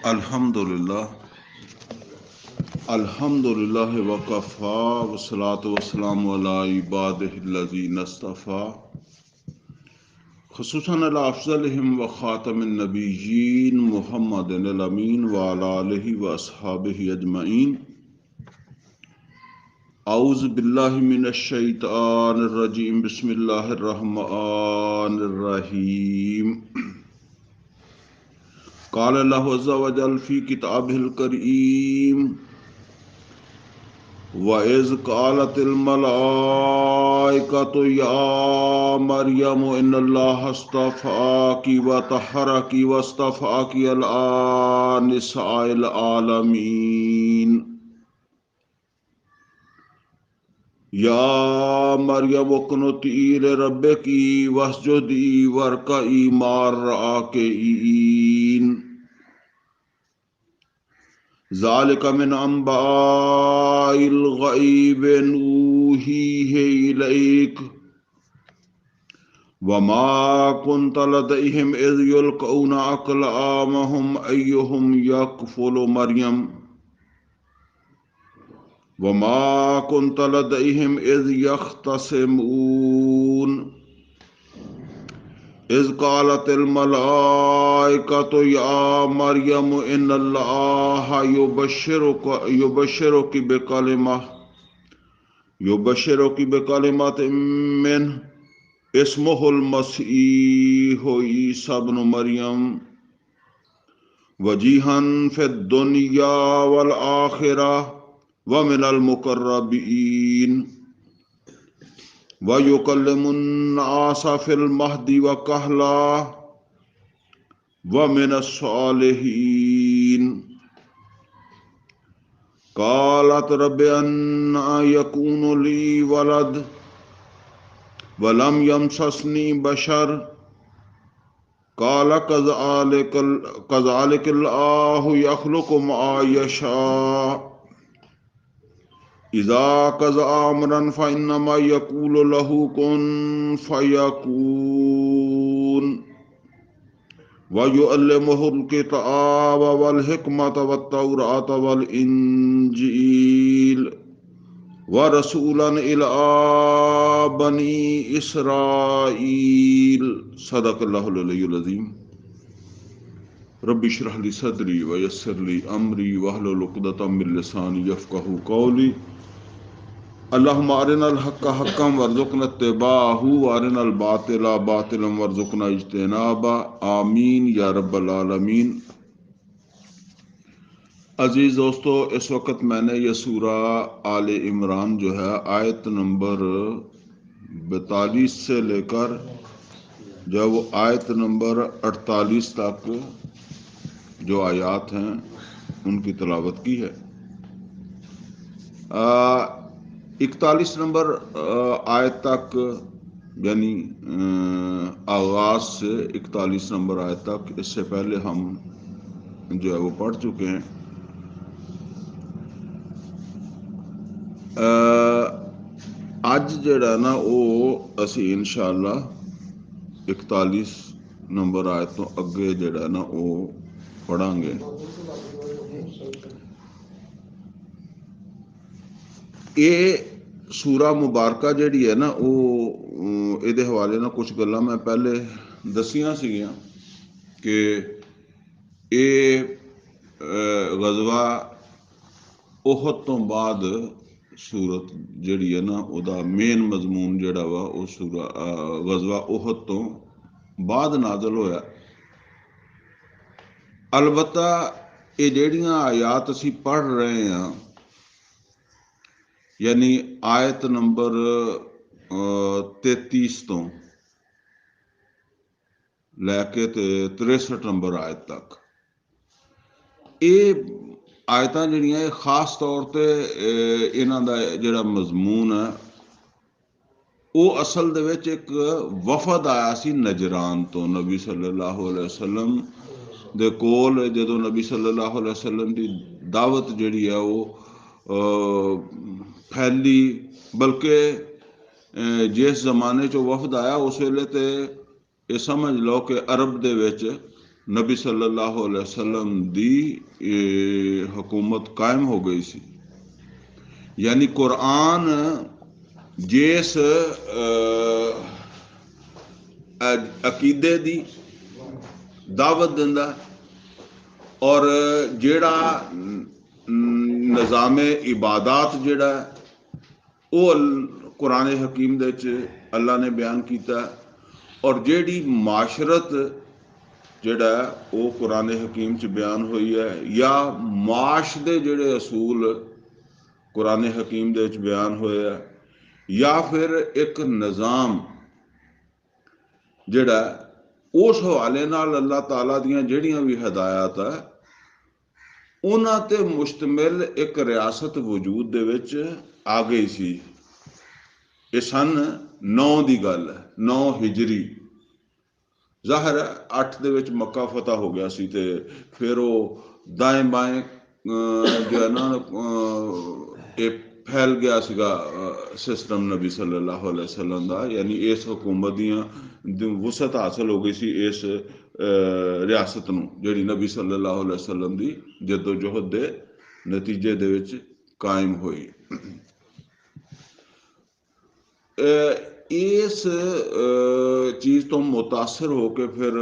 अल्हम्दुलिल्लाह अल्हम्दुलिल्लाह वकफ़ा वस्सलातु वस्सलामु अला इबादिहिल्लज़ीना इस्तफ़ा खुसूसन अला अफ़ज़लिहिम व ख़ातमिन नबिय्यीन मुहम्मदिन अमीन व अला आलिहि व अस्हाबिहि अजमईन। औज़ु बिल्लाहि मिनश शैतानिर रजीम बिस्मिल्लाहिर रहमानिर रहीम। क़ाल अल्लाहु अज़्ज़ा व जल फ़ी किताबिहिल करीम व इज़ क़ालतिल मलाइकतु या मरियम इन्नल्लाहा अस्तफ़ाकी व तहरकी वस्तफ़ाकी अला निसाइल आलमीन। या मरियम उक़्नुती लिरब्बिकी वस्जुदी वरकई मार्राकीन। ज़ालिका मिन अंबाइल ग़ैबि नूहीहि इलैक वमा कुन्त लदैहिम is युल्क़ऊना अक़लामहुम अय्युहुम यकफ़ुलु Maryam Verma कुन्त लदैहिम is यख़्तसिमून। Is क़ालतिल मलाइकतु या मरियम इन्नल्लाहा युबश्शिरुकी बिकलिमतिन मिन्हु इस्मुहुल मसीहु ईसा इब्नु मरियम वजीहन फिद दुनिया वल आखिरह व मिनल मुक़र्रबीन व युकल्लिमुन नासा फिल महदी व कहला व मिनस सालिहीन। क़ालत रब्बि अन्ना यकूनु ली वलद वलम यमससनी बशर क़ाल कज़ालिकल्लाहु यख़्लुक़ु मा यशा इज़ा क़ज़ा अम्रन फ़इन्नमा यक़ूलु लहू कुन फ़यकून। व युअल्लिमुहुल किताब वल हिकमत वत्तौरात वल इंजील व रसूलन इला बनी इसराईल। सदक़ल्लाहुल अलियुल अज़ीम। रब्बि इश्रह ली सदरी व यस्सिर ली अमरी वहलुल उक़दतम मिन लिसानी यफ़क़हू क़ौली। अल्लाहुम्मा अरिनल हक़्क़ हक़्क़न वरज़ुक़ना इत्तिबाअहू व अरिनल बातिला बातिलन वरज़ुक़ना इज्तिनाबा। आमीन या रब्बल आलमीन। अजीज़ दोस्तों, इस वक्त मैंने ये सूरा आले इमरान जो है आयत नंबर 42 से लेकर जो वो आयत नंबर 48 तक जो आयात हैं उनकी तिलावत की है। 41 नंबर आयत तक यानी आगाज से 41 नंबर आयत तक, इससे पहले हम जो है वो पढ़ चुके हैं। अज जड़ा ना वो असी इंशाअल्लाह 41 नंबर आयत तो अगे जड़ा ना वो पढ़ांगे। ये सूरा मुबारका जिहड़ी है ना वो इहदे हवाले ना कुछ गल्लां मैं पहले दसियां सीगियां कि ये गज़वा उहद तो बाद सूरत जिहड़ी है ना उहदा मेन मजमून जिहड़ा वा वो सूरा गज़वा उहद तो बाद नाज़िल होया। अलबत्ता ये जिहड़ियां आयात असी पढ़ रहे हैं यानी आयत नंबर 33 तो लैके 63 नंबर आयत तक, ये आयतां जिहड़ियां ये खास तौर ते इन्हां दा जिहड़ा मजमून है वो असल दे विच एक वफद आया सी नजरान तो नबी सल्लल्लाहु अलैहि वसल्लम दे कोल जदों नबी सल्लल्लाहु अलैहि वसल्लम दी दावत जिहड़ी है वो फैली। बल्कि जिस जमाने चो वफद आया उस वेले ते ये समझ लो कि अरब दे विच नबी सल्लल्लाहु अलैहि वसल्लम दी हुकूमत कायम हो गई सी। यानी कुरान जिस अकीदे दी दावत दिंदा और जेड़ा निज़ाम इबादत जेड़ा वो कुरान हकीम दे च अल्लाह ने बयान किया और जेड़ी माशरत जेड़ा वो कुरान हकीम च बयान हुई है या माश दे जेड़े असूल कुरान हकीम दे च बयान होए है या फिर एक निज़ाम जेड़ा उस हवाले नाल अल्लाह ताला दियां जेड़ियां भी हदायत है उन्हां ते मुश्तमिल एक रियासत वजूद दे विच आ गई सी। ये सन 9 की गल है, 9 हिजरी। ज़ाहिर है 8 दे विच मक्का फतह हो गया सी ते फिर वो दाएं बाएं जो है ना ये फैल गया सीगा सिस्टम नबी सल्लल्लाहु अलैहि वसल्लम दा। यानी इस हुकूमत दियां वसत हासिल हो गई सी इस रियासत नूं जिहड़ी नबी सल्लल्लाहु अलैहि वसल्लम दी जद्दोजहद दे नतीजे दे विच कायम हुई। इस चीज़ तो मुतासर होकर फिर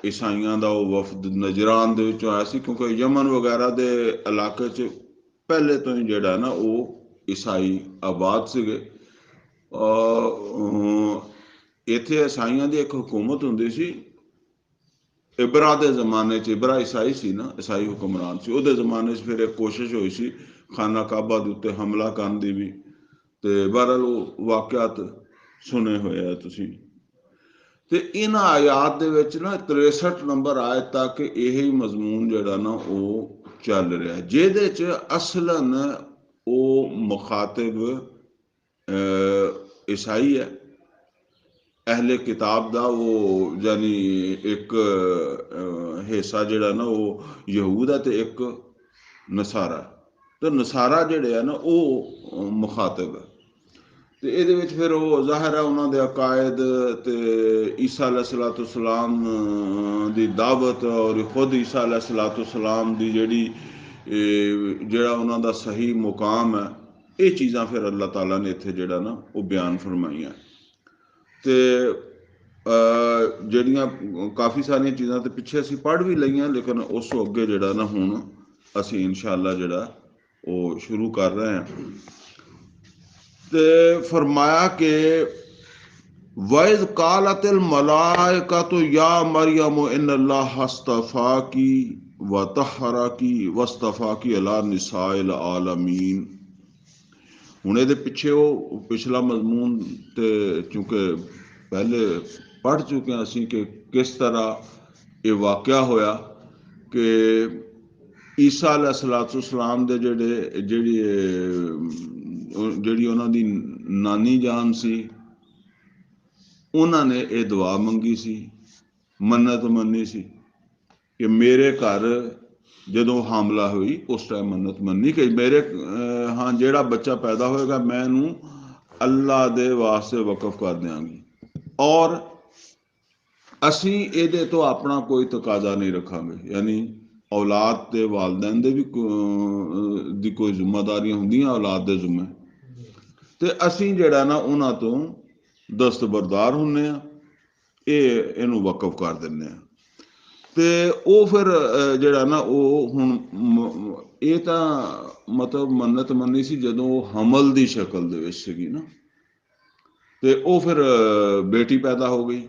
ईसाइयां दा वो वफद नजरान दे विचों आया सी क्योंकि यमन वगैरह दे इलाके च पहले तो ही जेड़ा ना वो ईसाई आबाद सीगे। इत्थे ईसाइयां दी एक हुकूमत हुंदी सी। इबरा दे जमाने च इबरा ईसाई सी ना, ईसाई हुक्मरान सी। उहदे जमाने च फिर एक कोशिश हुई सी खाना काबा दे उत्ते हमला करन दी भी ते बहरहाल वो वाकयात सुने हुए है तुसीं। ते इन आयात दे विच ना 63 नंबर आयत तक यही मजमून जेड़ा ना वो चल रहा है जिहदे च असलन वो मुखातिब ईसाई है अहले किताब दा वो यानी एक हिस्सा जेड़ा ना वो यहूद है ते एक नसारा। तो नसारा जेड़े है ना वो मुखातिब है ते ਇਹਦੇ ਵਿੱਚ ਫਿਰ ਉਹ ਜ਼ਾਹਿਰ ਹੈ ਉਹਨਾਂ ਦੇ ਅਕਾਇਦ ਤੇ ਈਸਾ अलैहिस्सलाम ਦੀ ਦਾਵਤ ਔਰ ਖੁਦ ਈਸਾ अलैहिस्सलाम ਦੀ ਜਿਹੜਾ ਉਹਨਾਂ ਦਾ ਸਹੀ ਮੁਕਾਮ ਹੈ ਇਹ ਚੀਜ਼ਾਂ ਫਿਰ ਅੱਲਾਹ ਤਾਲਾ ਨੇ ਇੱਥੇ ਜਿਹੜਾ ਨਾ ਉਹ ਬਿਆਨ ਫਰਮਾਈਆਂ ਤੇ ਜਿਹੜੀਆਂ ਕਾਫੀ ਸਾਰੀਆਂ ਚੀਜ਼ਾਂ ਤੇ ਪਿੱਛੇ ਅਸੀਂ ਪੜ੍ਹ ਵੀ ਲਈਆਂ ਲੇਕਿਨ ਉਸ ਤੋਂ ਅੱਗੇ ਜਿਹੜਾ ਨਾ ਹੁਣ ਅਸੀਂ ਇਨਸ਼ਾਅੱਲਾ ਜਿਹੜਾ ਉਹ ਸ਼ੁਰੂ ਕਰ ਰਹੇ ਹਾਂ। ते फरमाया कि वैज़ कालतिल मलाइका तो या मरियम इन्नल्लाह हस्तफा की व तहरा की वस्तफा की अला निसाइल आलमीन। हुण इहदे पिछे वो पिछला मजमून ते चूंकि पहले पढ़ चुके हैं असीं कि किस तरह ये वाकया होया कि ईसा अलैहिस्सलाम दे ਜਿਹੜੀ ਉਹਨਾਂ ਦੀ ਨਾਨੀ ਜਾਨ ਸੀ ਉਹਨਾਂ ਨੇ ਇਹ ਦੁਆ ਮੰਗੀ ਸੀ ਮੰਨਤ ਮੰਨੀ ਸੀ ਕਿ ਮੇਰੇ ਘਰ ਜਦੋਂ ਹਾਮਲਾ ਹੋਈ ਉਸ ਟਾਈਮ ਮੰਨਤ ਮੰਨੀ ਕਿ ਮੇਰੇ ਹਾਂ ਜਿਹੜਾ ਬੱਚਾ ਪੈਦਾ ਹੋਏਗਾ ਮੈਂ ਇਹਨੂੰ ਅੱਲਾ ਦੇ ਵਾਸਤੇ ਵਕਫ ਕਰ ਦਿਆਂਗੀ ਔਰ ਅਸੀਂ ਇਹਦੇ ਤੋਂ ਆਪਣਾ ਕੋਈ ਤਕਾਜ਼ਾ ਨਹੀਂ ਰੱਖਾਂਗੇ। ਯਾਨੀ औलाद ते वालदैन दे भी दी कोई जिम्मेदारियां हुंदियां औलाद दे जिम्मे ते असीं जेड़ा ना उन्हां तो दस्तबरदार हुन्ने आ इहनूं वकफ कर दिन्ने आ ते ਉਹ ਫਿਰ ਜਿਹੜਾ ਨਾ ਉਹ ਹੁਣ ਇਹ ਤਾਂ ਮਤਲਬ ਮੰਨਤ ਮੰਨੀ ਸੀ ਜਦੋਂ ਉਹ ਹਮਲ ਦੀ ਸ਼ਕਲ ਦੇ ਵਿੱਚ ਸੀਗੀ ਨਾ ਤੇ ਉਹ ਫਿਰ ਬੇਟੀ ਪੈਦਾ ਹੋ ਗਈ।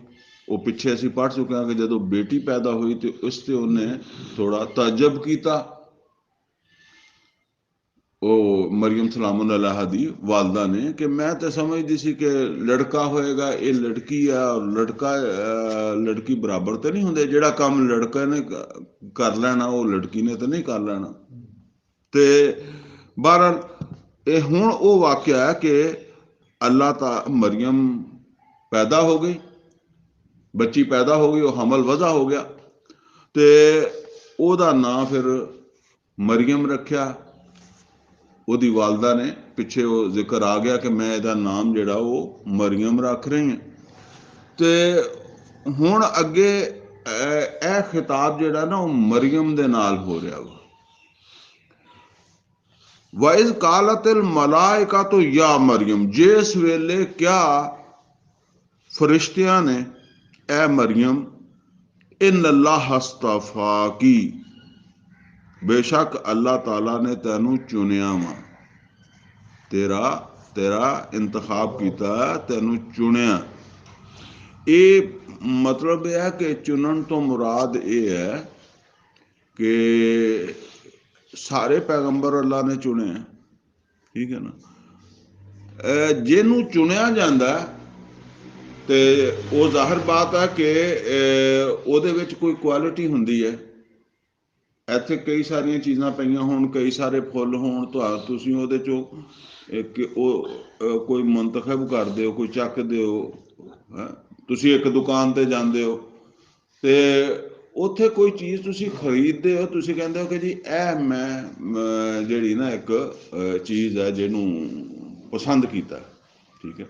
ਉਹ ਪਿੱਛੇ ਅਸੀਂ ਪੜ੍ਹ ਚੁੱਕੇ ਹਾਂ ਕਿ ਜਦੋਂ ਬੇਟੀ ਪੈਦਾ ਹੋਈ ਤੇ ਉਸ ਤੇ ਉਹਨੇ ਥੋੜਾ ਤਾਜਬ ਕੀਤਾ ਉਹ ਮਰੀਮ ਸਲਾਮੁਨ ਅਲੈਹਾ ਦੀ ਵਾਲਦਾ ਨੇ ਕਿ ਮੈਂ ਤਾਂ ਸਮਝਦੀ ਸੀ ਕਿ ਲੜਕਾ ਹੋਏਗਾ ਇਹ ਲੜਕੀ ਆ ਔਰ ਲੜਕੀ ਬਰਾਬਰ ਤਾਂ ਨਹੀਂ ਹੁੰਦੇ ਜਿਹੜਾ ਕੰਮ ਲੜਕਾ ਨੇ ਕਰ ਲੈਣਾ ਉਹ ਲੜਕੀ ਨੇ ਤਾਂ ਨਹੀਂ ਕਰ ਲੈਣਾ। ਤੇ ਬਹਰਹਾਲ ਇਹ ਹੁਣ ਉਹ ਵਾਕਿਆ ਹੈ ਕਿ ਅੱਲਾਹ ਤਾ ਮਰੀਮ ਪੈਦਾ ਹੋ ਗਈ ਬੱਚੀ ਪੈਦਾ ਹੋ ਗਈ ਉਹ ਹਮਲ ਵਜ਼ਾ ਹੋ ਗਿਆ ਤੇ ਉਹਦਾ ਨਾਂ ਫਿਰ ਮਰੀਮ ਰੱਖਿਆ। ਉਹਦੀ ਵਾਲਦਾ ਨੇ ਪਿੱਛੇ ਉਹ ਜ਼ਿਕਰ ਆ ਗਿਆ ਕਿ ਮੈਂ ਇਹਦਾ ਨਾਮ ਜਿਹੜਾ ਉਹ ਮਰੀਮ ਰੱਖ ਰਹੀ ਹਾਂ। ਤੇ ਹੁਣ ਅੱਗੇ ਇਹ ਖਿਤਾਬ ਜਿਹੜਾ ਨਾ ਉਹ ਮਰੀਮ ਦੇ ਨਾਲ ਹੋ ਰਿਹਾ ਵਾ। ਵਾਇਜ਼ ਕਾਲਤਿਲ ਮਲਾਇਕਾ ਤੋਂ ਯਾ ਮਰੀਮ, ਜਿਸ ਵੇਲੇ ਕਿਆ ਫਰਿਸ਼ਤਿਆਂ ਨੇ ਐ ਮਰੀਮ ਇਨ ਅੱਲਾਹ ਹਸਤਫਾ ਕੀ, ਬੇਸ਼ੱਕ ਅੱਲਾਹ ਤਾਲਾ ਨੇ ਤੈਨੂੰ ਚੁਣਿਆ ਵਾ, ਤੇਰਾ ਇੰਤਖਾਬ ਕੀਤਾ, ਤੈਨੂੰ ਚੁਣਿਆ। ਇਹ ਮਤਲਬ ਇਹ ਹੈ ਕਿ ਚੁਣਨ ਤੋਂ ਮੁਰਾਦ ਇਹ ਹੈ ਕਿ ਸਾਰੇ ਪੈਗੰਬਰ ਅੱਲਾ ਨੇ ਚੁਣੇ, ਠੀਕ ਹੈ ਨਾ। ਜਿਹਨੂੰ ਚੁਣਿਆ ਜਾਂਦਾ ਤੇ ਉਹ ਜ਼ਾਹਿਰ ਬਾਤ ਹੈ ਕਿ ਉਹਦੇ ਵਿੱਚ ਕੋਈ ਕੁਆਲਿਟੀ ਹੁੰਦੀ ਹੈ। ਇੱਥੇ ਕਈ ਸਾਰੀਆਂ ਚੀਜ਼ਾਂ ਪਈਆਂ ਹੋਣ, ਕਈ ਸਾਰੇ ਫੁੱਲ ਹੋਣ, ਤੁਸੀਂ ਉਹਦੇ ਚੋਂ ਉਹ ਕੋਈ ਮੁੰਤਖਬ ਕਰਦੇ ਹੋ, ਕੋਈ ਚੱਕਦੇ ਹੋ। ਤੁਸੀਂ ਇੱਕ ਦੁਕਾਨ ਤੇ ਜਾਂਦੇ ਹੋ ਤੇ ਉੱਥੇ ਕੋਈ ਚੀਜ਼ ਤੁਸੀਂ ਖਰੀਦਦੇ ਹੋ, ਤੁਸੀਂ ਕਹਿੰਦੇ ਹੋ ਕਿ ਜੀ ਇਹ ਮੈਂ ਜਿਹੜੀ ਨਾ ਇੱਕ ਚੀਜ਼ ਹੈ ਜਿਹਨੂੰ ਪਸੰਦ ਕੀਤਾ, ਠੀਕ ਹੈ।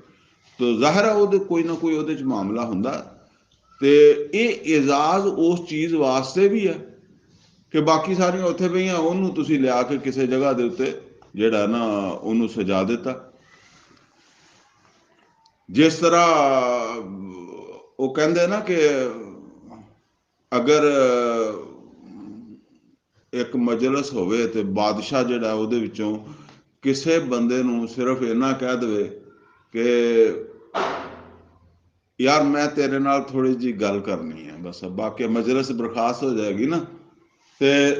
ਤਾਂ ਜ਼ਾਹਿਰ ਹੈ ਉਹਦੇ ਕੋਈ ਨਾ ਕੋਈ ਉਹਦੇ 'ਚ ਮਾਮਲਾ ਹੁੰਦਾ। ਤੇ ਇਹ ਇਜਾਜ਼ ਉਸ ਚੀਜ਼ ਵਾਸਤੇ ਵੀ ਹੈ ਕਿ ਬਾਕੀ ਸਾਰੀਆਂ ਉੱਥੇ ਪਈਆਂ, ਉਹਨੂੰ ਤੁਸੀਂ ਲਿਆ ਕੇ ਕਿਸੇ ਜਗ੍ਹਾ ਦੇ ਉੱਤੇ ਜਿਹੜਾ ਨਾ ਉਹਨੂੰ ਸਜਾ ਦਿੱਤਾ। ਜਿਸ ਤਰ੍ਹਾਂ ਉਹ ਕਹਿੰਦੇ ਨਾ ਕਿ ਅਗਰ ਇੱਕ ਮਜਲਿਸ ਹੋਵੇ ਤੇ ਬਾਦਸ਼ਾਹ ਜਿਹੜਾ ਉਹਦੇ ਵਿੱਚੋਂ ਕਿਸੇ ਬੰਦੇ ਨੂੰ ਸਿਰਫ ਇੰਨਾ ਕਹਿ ਦੇਵੇ ਕਿ ਯਾਰ ਮੈਂ ਤੇਰੇ ਨਾਲ ਥੋੜੀ ਜਿਹੀ ਗੱਲ ਕਰਨੀ ਹੈ, ਬਸ ਬਾਕੀ ਮਜਲਿਸ ਬਰਖਾਸਤ ਹੋ ਜਾਏਗੀ ਨਾ, ਤੇ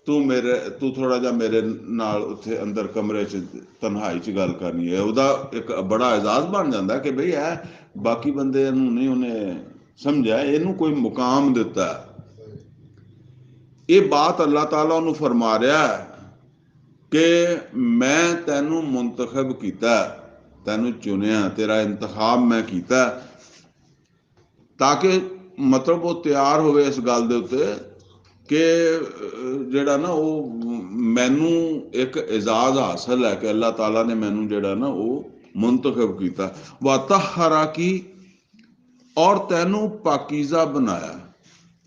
ਤੂੰ ਥੋੜਾ ਜਿਹਾ ਮੇਰੇ ਨਾਲ ਉੱਥੇ ਅੰਦਰ ਕਮਰੇ 'ਚ ਤਨਹਾਈ 'ਚ ਗੱਲ ਕਰਨੀ ਹੈ। ਉਹਦਾ ਇੱਕ ਬੜਾ ਇਜਾਜ਼ ਬਣ ਜਾਂਦਾ ਕਿ ਬਈ ਇਹ ਬਾਕੀ ਬੰਦੇ ਨੂੰ ਨਹੀਂ ਉਹਨੇ ਸਮਝਿਆ, ਇਹਨੂੰ ਕੋਈ ਮੁਕਾਮ ਦਿੱਤਾ। ਇਹ ਬਾਤ ਅੱਲਾਹ ਤਾਲਾ ਉਹਨੂੰ ਫਰਮਾ ਰਿਹਾ ਕਿ ਮੈਂ ਤੈਨੂੰ ਮੁੰਤਖਬ ਕੀਤਾ, ਤੈਨੂੰ ਚੁਣਿਆ, ਤੇਰਾ ਇੰਤਖਾਬ ਮੈਂ ਕੀਤਾ, ਤਾਂ ਕਿ ਮਤਲਬ ਉਹ ਤਿਆਰ ਹੋਵੇ ਇਸ ਗੱਲ ਦੇ ਉੱਤੇ ਕਿ ਜਿਹੜਾ ਨਾ ਉਹ ਮੈਨੂੰ ਇੱਕ ਇਜਾਜ਼ ਹਾਸਲ ਹੈ ਕਿ ਅੱਲਾਹ ਤਾਲਾ ਨੇ ਮੈਨੂੰ ਜਿਹੜਾ ਨਾ ਉਹ ਮੁੰਤਖਬ ਕੀਤਾ। ਵਾਤਹਰਾ ਕੀ, ਔਰ ਤੈਨੂੰ ਪਾਕੀਜ਼ਾ ਬਣਾਇਆ।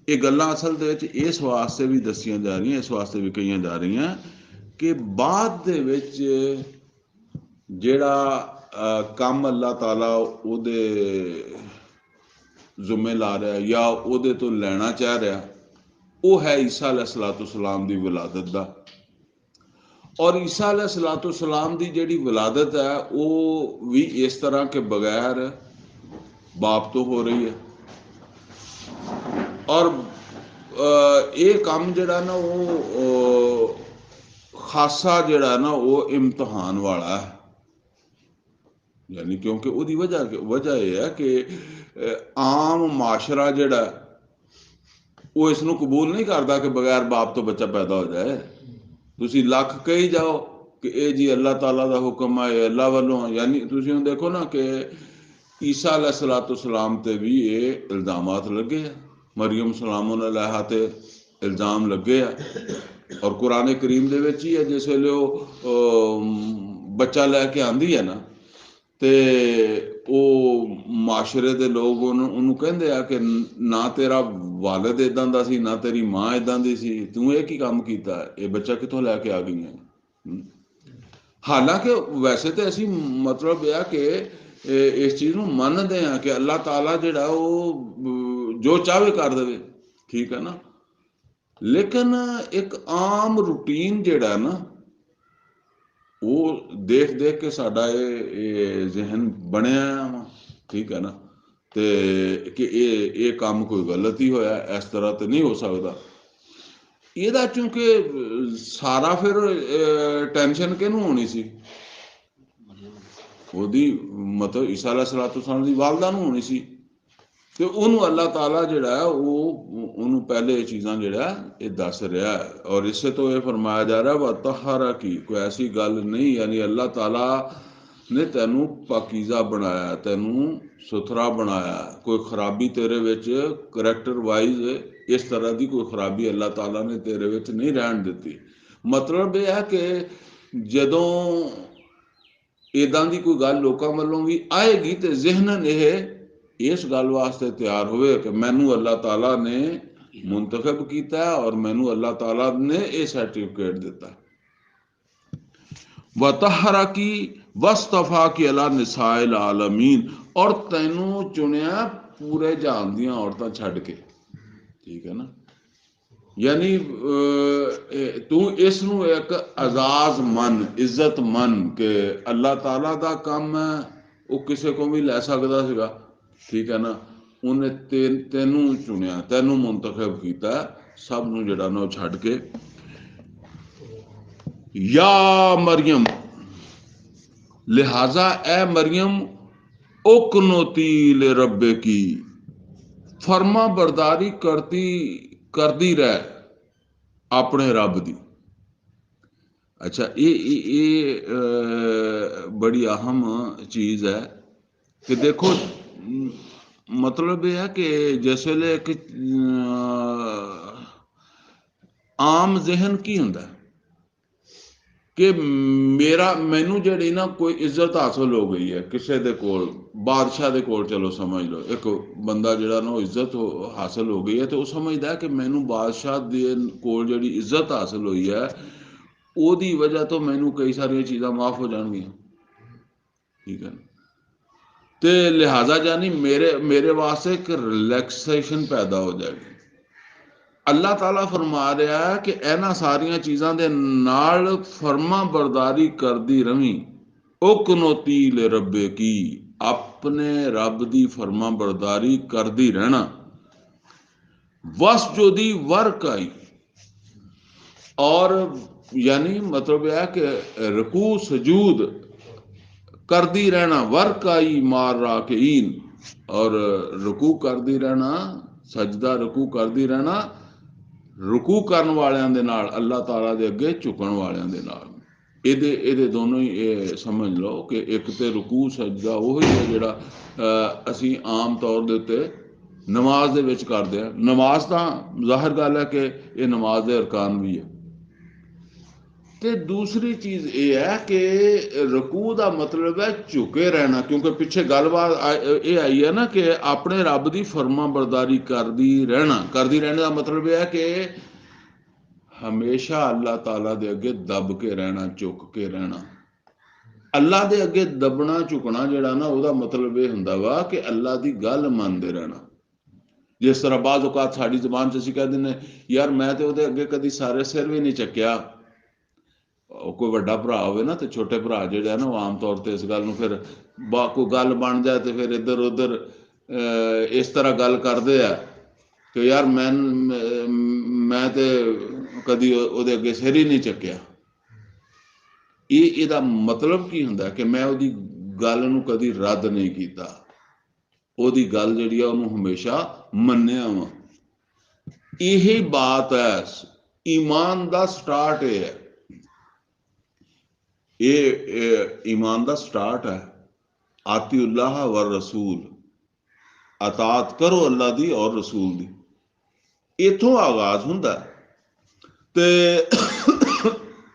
ਇਹ ਗੱਲਾਂ ਅਸਲ ਦੇ ਵਿੱਚ ਇਸ ਵਾਸਤੇ ਵੀ ਦੱਸੀਆਂ ਜਾ ਰਹੀਆਂ, ਇਸ ਵਾਸਤੇ ਵੀ ਕਹੀਆਂ ਜਾ ਰਹੀਆਂ ਕਿ ਬਾਅਦ ਦੇ ਵਿੱਚ ਜਿਹੜਾ ਕੰਮ ਅੱਲਾਹ ਤਾਲਾ ਉਹਦੇ ਜ਼ਿੰਮੇ ਲਾ ਰਿਹਾ ਜਾਂ ਉਹਦੇ ਤੋਂ ਲੈਣਾ ਚਾਹ ਰਿਹਾ, ਉਹ ਹੈ ਈਸਾ अलैहिस्सलाम ਦੀ ਵਿਲਾਦਤ ਦਾ। ਔਰ ਈਸਾ अलैहिस्सलाम ਦੀ ਜਿਹੜੀ ਵਿਲਾਦਤ ਹੈ ਉਹ ਵੀ ਇਸ ਤਰ੍ਹਾਂ ਕਿ ਬਗੈਰ ਬਾਪ ਤੋਂ ਹੋ ਰਹੀ ਹੈ। ਔਰ ਇਹ ਕੰਮ ਜਿਹੜਾ ਨਾ ਉਹ ਖਾਸਾ ਜਿਹੜਾ ਨਾ ਉਹ ਇਮਤਿਹਾਨ ਵਾਲਾ ਹੈ, ਯਾਨੀ ਕਿਉਂਕਿ ਉਹਦੀ ਵਜ੍ਹਾ ਇਹ ਹੈ ਕਿ ਆਮ ਮਾਸ਼ਰਾ ਜਿਹੜਾ ਉਹ ਇਸ ਨੂੰ ਕਬੂਲ ਨਹੀਂ ਕਰਦਾ ਕਿ ਬਗੈਰ ਬਾਪ ਤੋਂ ਬੱਚਾ ਪੈਦਾ ਹੋ ਜਾਏ। ਤੁਸੀਂ ਲੱਖ ਕਹੀ ਜਾਓ ਕਿ ਇਹ ਜੀ ਅੱਲਾਹ ਤਾਲਾ ਦਾ ਹੁਕਮ ਹੈ, ਅੱਲਾਹ ਵੱਲੋਂ, ਯਾਨੀ ਤੁਸੀਂ ਹੁਣ ਦੇਖੋ ਨਾ ਕਿ ਈਸਾ अलैहिस्सलाम ਤੇ ਵੀ ਇਹ ਇਲਜ਼ਾਮਾਤ ਲੱਗੇ ਆ, ਮਰੀਮ ਸਲਾਮ अलैहा ਤੇ ਇਲਜ਼ਾਮ ਲੱਗੇ ਆ। ਔਰ ਕੁਰਾਨ ਕਰੀਮ ਦੇ ਵਿੱਚ ਹੀ ਹੈ, ਜਿਸ ਵੇਲੇ ਉਹ ਬੱਚਾ ਲੈ ਕੇ ਆਂਦੀ ਹੈ ਨਾ ਤੇ ਉਹ ਮਾਸ਼ਰੇ ਦੇ ਲੋਕ ਉਹਨੂੰ ਕਹਿੰਦੇ ਆ ਕਿ ਨਾ ਤੇਰਾ ਵਾਲਿਦ ਇਦਾਂ ਦਾ ਸੀ, ਨਾ ਤੇਰੀ ਮਾਂ ਇਦਾਂ ਦੀ ਸੀ, ਤੂੰ ਇਹ ਕੀ ਕੰਮ ਕੀਤਾ, ਇਹ ਬੱਚਾ ਕਿੱਥੋਂ ਲੈ ਕੇ ਆ ਗਈ ਹੈ। ਹਾਲਾਂਕਿ ਵੈਸੇ ਤੇ ਅਸੀਂ ਮਤਲਬ ਇਹ ਆ ਕਿ ਇਸ ਚੀਜ਼ ਨੂੰ ਮੰਨਦੇ ਆ ਕਿ ਅੱਲਾਹ ਤਾਲਾ ਜਿਹੜਾ ਉਹ ਜੋ ਚਾਹਵੇ ਕਰ ਦੇਵੇ, ਠੀਕ ਹੈ ਨਾ। ਲੇਕਿਨ ਇੱਕ ਆਮ ਰੂਟੀਨ ਜਿਹੜਾ ਨਾ ਉਹ ਦੇਖ ਦੇਖ ਕੇ ਸਾਡਾ ਇਹ ਜ਼ਿਹਨ ਬਣਿਆ ਵਾ, ਠੀਕ ਹੈ ਨਾ, ਤੇ ਕਿ ਇਹ ਕੰਮ ਕੋਈ ਗਲਤ ਹੀ ਹੋਇਆ, ਇਸ ਤਰ੍ਹਾਂ ਤੇ ਨਹੀਂ ਹੋ ਸਕਦਾ। ਇਹਦਾ ਚੂੰਕਿ ਸਾਰਾ ਫਿਰ ਟੈਨਸ਼ਨ ਕਿਹਨੂੰ ਹੋਣੀ ਸੀ, ਉਹਦੀ ਮਤਲਬ ਈਸਾ अलैहिस्सलाम ਦੀ ਵਾਲਦਾ ਨੂੰ ਹੋਣੀ ਸੀ। ਤੇ ਉਹਨੂੰ ਅੱਲਾਹ ਤਾਲਾ ਜਿਹੜਾ ਉਹ ਉਹਨੂੰ ਪਹਿਲੇ ਇਹ ਚੀਜ਼ਾਂ ਜਿਹੜਾ ਇਹ ਦੱਸ ਰਿਹਾ। ਔਰ ਇਸੇ ਤੋਂ ਇਹ ਫਰਮਾਇਆ ਜਾ ਰਿਹਾ ਵਾ ਤਹਰਾ ਕੀ, ਕੋਈ ਐਸੀ ਗੱਲ ਨਹੀਂ, ਯਾਨੀ ਅੱਲਾਹ ਤਾਲਾ ਨੇ ਤੈਨੂੰ ਪਾਕੀਜ਼ਾ ਬਣਾਇਆ, ਤੈਨੂੰ ਸੁਥਰਾ ਬਣਾਇਆ। ਕੋਈ ਖਰਾਬੀ ਤੇਰੇ ਵਿੱਚ ਕਰੈਕਟਰ ਵਾਈਜ਼ ਇਸ ਤਰ੍ਹਾਂ ਦੀ ਕੋਈ ਖਰਾਬੀ ਅੱਲਾਹ ਤਾਲਾ ਨੇ ਤੇਰੇ ਵਿੱਚ ਨਹੀਂ ਰਹਿਣ ਦਿੱਤੀ। ਮਤਲਬ ਇਹ ਹੈ ਕਿ ਜਦੋਂ ਇੱਦਾਂ ਦੀ ਕੋਈ ਗੱਲ ਲੋਕਾਂ ਵੱਲੋਂ ਵੀ ਆਏਗੀ ਤੇ ਜ਼ਿਹਨਨ ਇਹ इस गल वास्ते तैयार होवे कि मैनू अल्लाह ताला ने मुंतखब किया और मैनू अल्लाह ताला ने यह सर्टिफिकेट दिता। वतहरा की वस्तफा की अला निसाइल आलमीन, और तैनू चुनिया पूरे जहान दियां औरतां छड्ड के। ठीक है ना, यानी तू इसनू एक अजाज मन, इज्जत मन के अल्लाह ताला दा काम है, वो किसी को भी लै सकदा सीगा। ठीक है ना, उन्हें तेनू चुनिया, तेनू मुंतखब किया, सब नू जिहड़ा ना छड्ड के। या मरियम, लिहाजा ए मरियम उकनोती ले रब्बे की, फरमा बरदारी करती रह अपने रब दी। अच्छा, ये बड़ी अहम चीज़ है कि देखो, मतलब यह है कि जिस वेले एक आम जहन की हुंदा कि मैनू जिहड़ी ना कोई इज्जत हासिल हो गई है किसी दे कोल, बादशाह दे कोल, चलो समझ लो एक बंदा जिहड़ा ना इज्जत हासिल हो गई है, तो वो समझदा है कि मैनू बादशाह दे कोल जिहड़ी इज्जत हासिल हुई है, ओदी वजह तो मैनू कई सारिया चीज़ां माफ हो जाएंगियां। ठीक है, तो लिहाजा जानी मेरे वास्ते एक रिलैक्सेशन पैदा हो जाएगी। अल्लाह ताला फरमा रहा है कि इन्हां सारिया चीज़ों के नाल फरमा बरदारी करती रवी, उकनोती ले रब्बे की, अपने रब की फरमा बरदारी करती रहना। वस जो दी वर्क आई, और यानी मतलब यह कि रकू सजूद करती रहना, वर्क आई मार राकीन, और रुकू करती रहना, सजदा रुकू करती रहना, रुकू करन वालियां दे नाल, अल्लाह ताला दे अगे झुकण वालियां दे नाल। ये दोनों ही समझ लो कि एक तो रुकू सजदा वही है जिहड़ा असी आम तौर दे उत्ते नमाज दे विच करदे आ। नमाज तां ज़ाहिर गल है कि ये नमाज दे अरकान भी है। तो दूसरी चीज़ ये है कि रकू का मतलब है झुके रहना, क्योंकि पिछे गलबात ये आई है ना कि अपने रब की फरमा बरदारी करती रहना। करती रहने का मतलब यह है कि हमेशा अल्लाह ताला दे अगे दब के रहना, झुक के रहना। अल्लाह दे अगे दबना झुकना जिहड़ा ना, उसका मतलब यह हुंदा वा कि अल्लाह की गल मनते रहना। जिस तरह बाज़ औकात साडी ज़बान च असीं कह दिंदे यार मैं तो उहदे अगे कदी सारे सिर भी नहीं चक्या। कोई वड्डा भरा होवे ना, तो छोटे भरा जिहड़ा ना, आम तौर पर इस गल नूं फिर कोई गल बन जाए तो फिर इधर उधर इस तरह गल करते हैं कि यार मैं तो कदी उहदे अगे सिर ही नहीं चक्या। ਇਹਦਾ मतलब की हुंदा कि मैं ਉਹਦੀ गल नूं कदी रद्द नहीं किया, ਉਹਦੀ गल जिहड़ी आ ਉਹਨੂੰ हमेशा मन्निया वा। यही बात है ईमान का स्टार्ट है। ये ईमान का स्टार्ट है, आती उल्लाह व रसूल, अतात करो अल्लाह दी और रसूल दी, इथों आगाज हुंदा। ते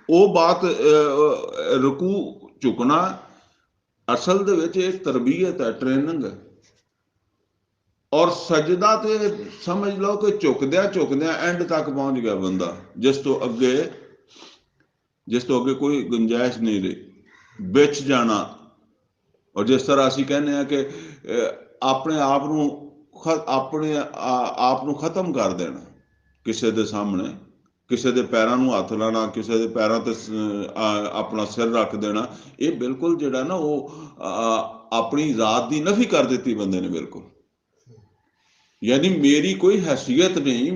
वो बात रुकू झुकना असल दे विच एक तरबीयत है, ट्रेनिंग है। और सजदा ते समझ लो कि झुकद्या झुकद्या एंड तक पहुंच गया बंदा, जिस तो अगे कोई गुंजाइश नहीं रही बिच जाना। और जिस तरह असीं कहने हैं कि अपने आप नूं खत्म कर देना, किसी के सामने किसी के पैरों नूं हथ लाना, किसी के पैरों ते अपना सिर रख देना, ये बिल्कुल जिहड़ा ना वो अपनी जात की नफी कर दी बंदे ने बिल्कुल। यानी मेरी कोई हैसियत नहीं,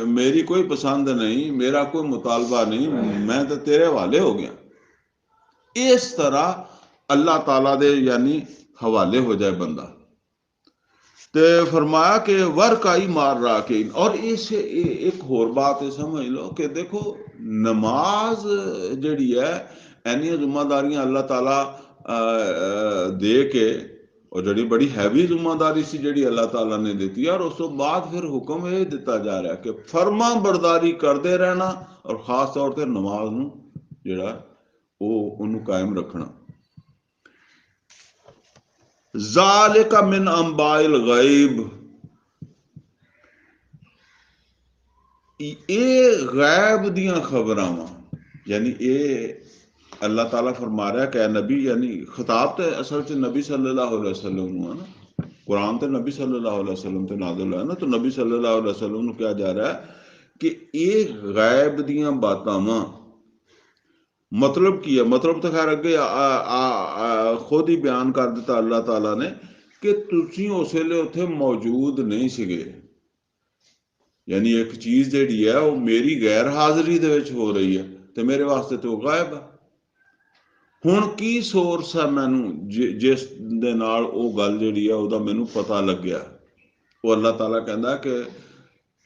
मेरी कोई पसंद नहीं, मेरा कोई मुतालबा नहीं, मैं तो तेरे हवाले हो गया। इस तरह अल्लाह ताला दे यानी हवाले हो जाए बंदा। तो फरमाया कि वर्क आई मार रहा के। और इस एक होर बात समझ लो कि देखो नमाज जिहड़ी है इन्नियां जिम्मेदारियां अल्लाह ताला दे के, और जिहड़ी बड़ी हैवी जिम्मेदारी सी जिहड़ी अल्लाह ताला ने दी है, और उस तो बाद फिर हुक्म ये दिता जा रहा है कि फर्मा बरदारी करते रहना, और खास तौर पर नमाज नूं जिहड़ा वो उन्होंने कायम रखना। ज़ालिका मिन अंबाइल गैब, ये गैब दियां खबरां वा। यानी ये अल्लाह ताला फरमा रहा है कि नबी, यानी खिताब तो असल च नबी सल्लल्लाहु अलैहि वसल्लम नूं है ना, कुरान तो नबी सल्लल्लाहु अलैहि वसल्लम ते नाज़िल है ना, तो नबी सल्लल्लाहु अलैहि वसल्लम नूं क्या जा रहा है कि ये गैब दियां बातां वा। मतलब की है, मतलब तो खैर अगे खुद ही बयान कर दिता अल्लाह ताला ने कि तुसीं उस वेले उत्थे मौजूद नहीं सीगे। यानी एक चीज़ जिहड़ी है वो मेरी गैर हाज़री दे विच हो रही है तो मेरे वास्ते तो गायब है। ਹੁਣ ਕੀ ਸੋਰਸ ਹੈ ਮੈਨੂੰ ਜਿਸ ਦੇ ਨਾਲ ਉਹ ਗੱਲ ਜਿਹੜੀ ਆ ਉਹਦਾ ਮੈਨੂੰ ਪਤਾ ਲੱਗਿਆ। ਉਹ ਅੱਲਾਹ ਤਾਲਾ ਕਹਿੰਦਾ ਕਿ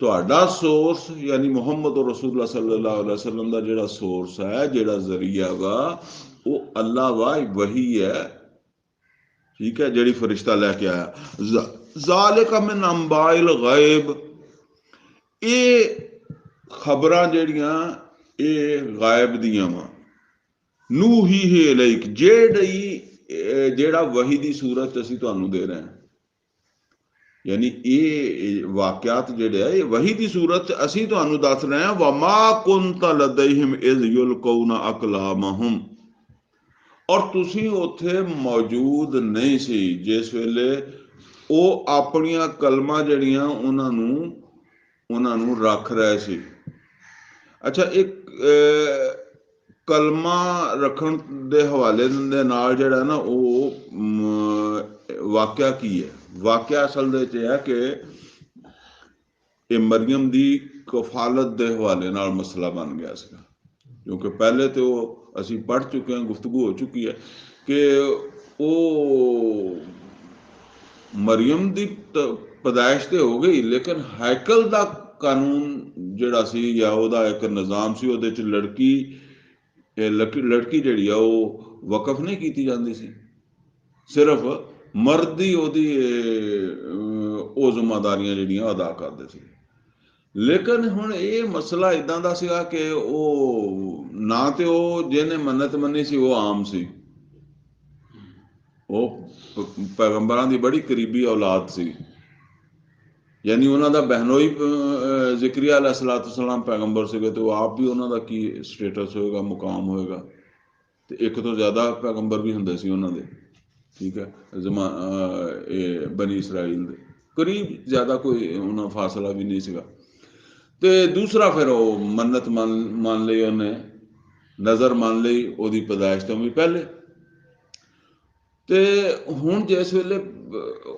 ਤੁਹਾਡਾ ਸੋਰਸ ਯਾਨੀ ਮੁਹੰਮਦ ਰਸੂਲੁल्लाह सल्लल्लाहु अलैहि वसल्लम ਦਾ ਜਿਹੜਾ ਸੋਰਸ ਹੈ, ਜਿਹੜਾ ਜ਼ਰੀਆ ਵਾ, ਉਹ ਅੱਲਾਹ ਵਾ, ਵਹੀ ਹੈ, ਠੀਕ ਹੈ, ਜਿਹੜੀ ਫਰਿਸ਼ਤਾ ਲੈ ਕੇ ਆਇਆ। ਜ਼ਾਲਿਕਾ ਮਿਨ ਅੰਬਾਇਲ ਗੈਬ, ਇਹ ਖਬਰਾਂ ਜਿਹੜੀਆਂ ਇਹ ਗਾਇਬ ਦੀਆਂ ਵਾ। ਨੂਹੀ ਹੈ ਇਲੈਕ, ਜਿਹੜਾ ਵਹੀ ਦੀ ਸੂਰਤ ਅਸੀਂ ਤੁਹਾਨੂੰ ਦੇ ਰਹੇ ਹਾਂ। यानी ये वाकयात जिहड़े आ ये वही दी सूरत असीं तुहानूं दस रहे हैं। वमा कुंत लदैहिम इज़ युल्कौना अकलामहुम, और तुसीं उत्थे मौजूद नहीं सी जिस वेले ਉਹ ਆਪਣੀਆਂ ਕਲਮਾਂ ਜਿਹੜੀਆਂ ਉਹਨਾਂ ਨੂੰ ਰੱਖ ਰਹੇ ਸੀ। ਅੱਛਾ, ਇੱਕ ਕਲਮਾ ਰੱਖਣ ਦੇ ਹਵਾਲੇ ਦੇ ਨਾਲ ਜਿਹੜਾ ਨਾ ਉਹ ਵਾਕਿਆ ਕੀ ਹੈ? ਵਾਕਿਆ ਅਸਲ ਦੇ ਵਿੱਚ ਇਹ ਹੈ ਕਿ ਇਹ ਮਰੀਮ ਦੀ ਕਫਾਲਤ ਦੇ ਹਵਾਲੇ ਨਾਲ ਮਸਲਾ ਬਣ ਗਿਆ ਸੀਗਾ, ਕਿਉਂਕਿ ਪਹਿਲੇ ਤੇ ਉਹ ਅਸੀਂ ਪੜ੍ਹ ਚੁੱਕੇ ਹਾਂ, ਗੁਫ਼ਤਗੂ ਹੋ ਚੁੱਕੀ ਹੈ ਕਿ ਉਹ ਮਰੀਮ ਦੀ ਪੈਦਾਇਸ਼ ਤੇ ਹੋ ਗਈ, ਲੇਕਿਨ ਹੈਕਲ ਦਾ ਕਾਨੂੰਨ ਜਿਹੜਾ ਸੀ ਜਾਂ ਉਹਦਾ ਇੱਕ ਨਿਜ਼ਾਮ ਸੀ, ਉਹਦੇ 'ਚ ਲੜਕੀ ਜਿਹੜੀ ਆ ਉਹ ਵਕਫ ਨਹੀਂ ਕੀਤੀ ਜਾਂਦੀ ਸੀ, ਸਿਰਫ ਮਰਦ ਹੀ ਉਹਦੀ ਉਹ ਜ਼ਿੰਮੇਦਾਰੀਆਂ ਜਿਹੜੀਆਂ ਅਦਾ ਕਰਦੇ ਸੀ। ਲੇਕਿਨ ਹੁਣ ਇਹ ਮਸਲਾ ਇਦਾਂ ਦਾ ਸੀਗਾ ਕਿ ਉਹ ਨਾ ਤੇ ਉਹ ਜਿਹਨੇ ਮੰਨਤ ਮੰਨੀ ਸੀ ਉਹ ਆਮ ਸੀ, ਉਹ ਪੈਗੰਬਰਾਂ ਦੀ ਬੜੀ ਕਰੀਬੀ ਔਲਾਦ ਸੀ। ਯਾਨੀ ਉਹਨਾਂ ਦਾ ਬਹਿਨੋਈ ਜ਼ਿਕਰੀਆ अलैहिस्सलाम ਪੈਗੰਬਰ ਸੀਗੇ, ਤੇ ਉਹ ਆਪ ਵੀ ਉਹਨਾਂ ਦਾ ਕੀ ਸਟੇਟਸ ਹੋਏਗਾ, ਮੁਕਾਮ ਹੋਏਗਾ। ਤੇ ਇੱਕ ਤੋਂ ਜ਼ਿਆਦਾ ਪੈਗੰਬਰ ਵੀ ਹੁੰਦੇ ਸੀ ਉਹਨਾਂ ਦੇ, ਠੀਕ ਹੈ, ਇਹ ਬਨੀ ਇਸਰਾਈਲ ਦੇ ਕਰੀਬ, ਜ਼ਿਆਦਾ ਕੋਈ ਉਹਨਾਂ ਫਾਸਲਾ ਵੀ ਨਹੀਂ ਸੀਗਾ। ਤੇ ਦੂਸਰਾ ਫਿਰ ਉਹ ਮੰਨਤ ਮੰਨ ਲਈ ਉਹਨੇ, ਨਜ਼ਰ ਮੰਨ ਲਈ ਉਹਦੀ ਪੈਦਾਇਸ਼ ਤੋਂ ਵੀ ਪਹਿਲੇ। ਤੇ ਹੁਣ ਜਿਸ ਵੇਲੇ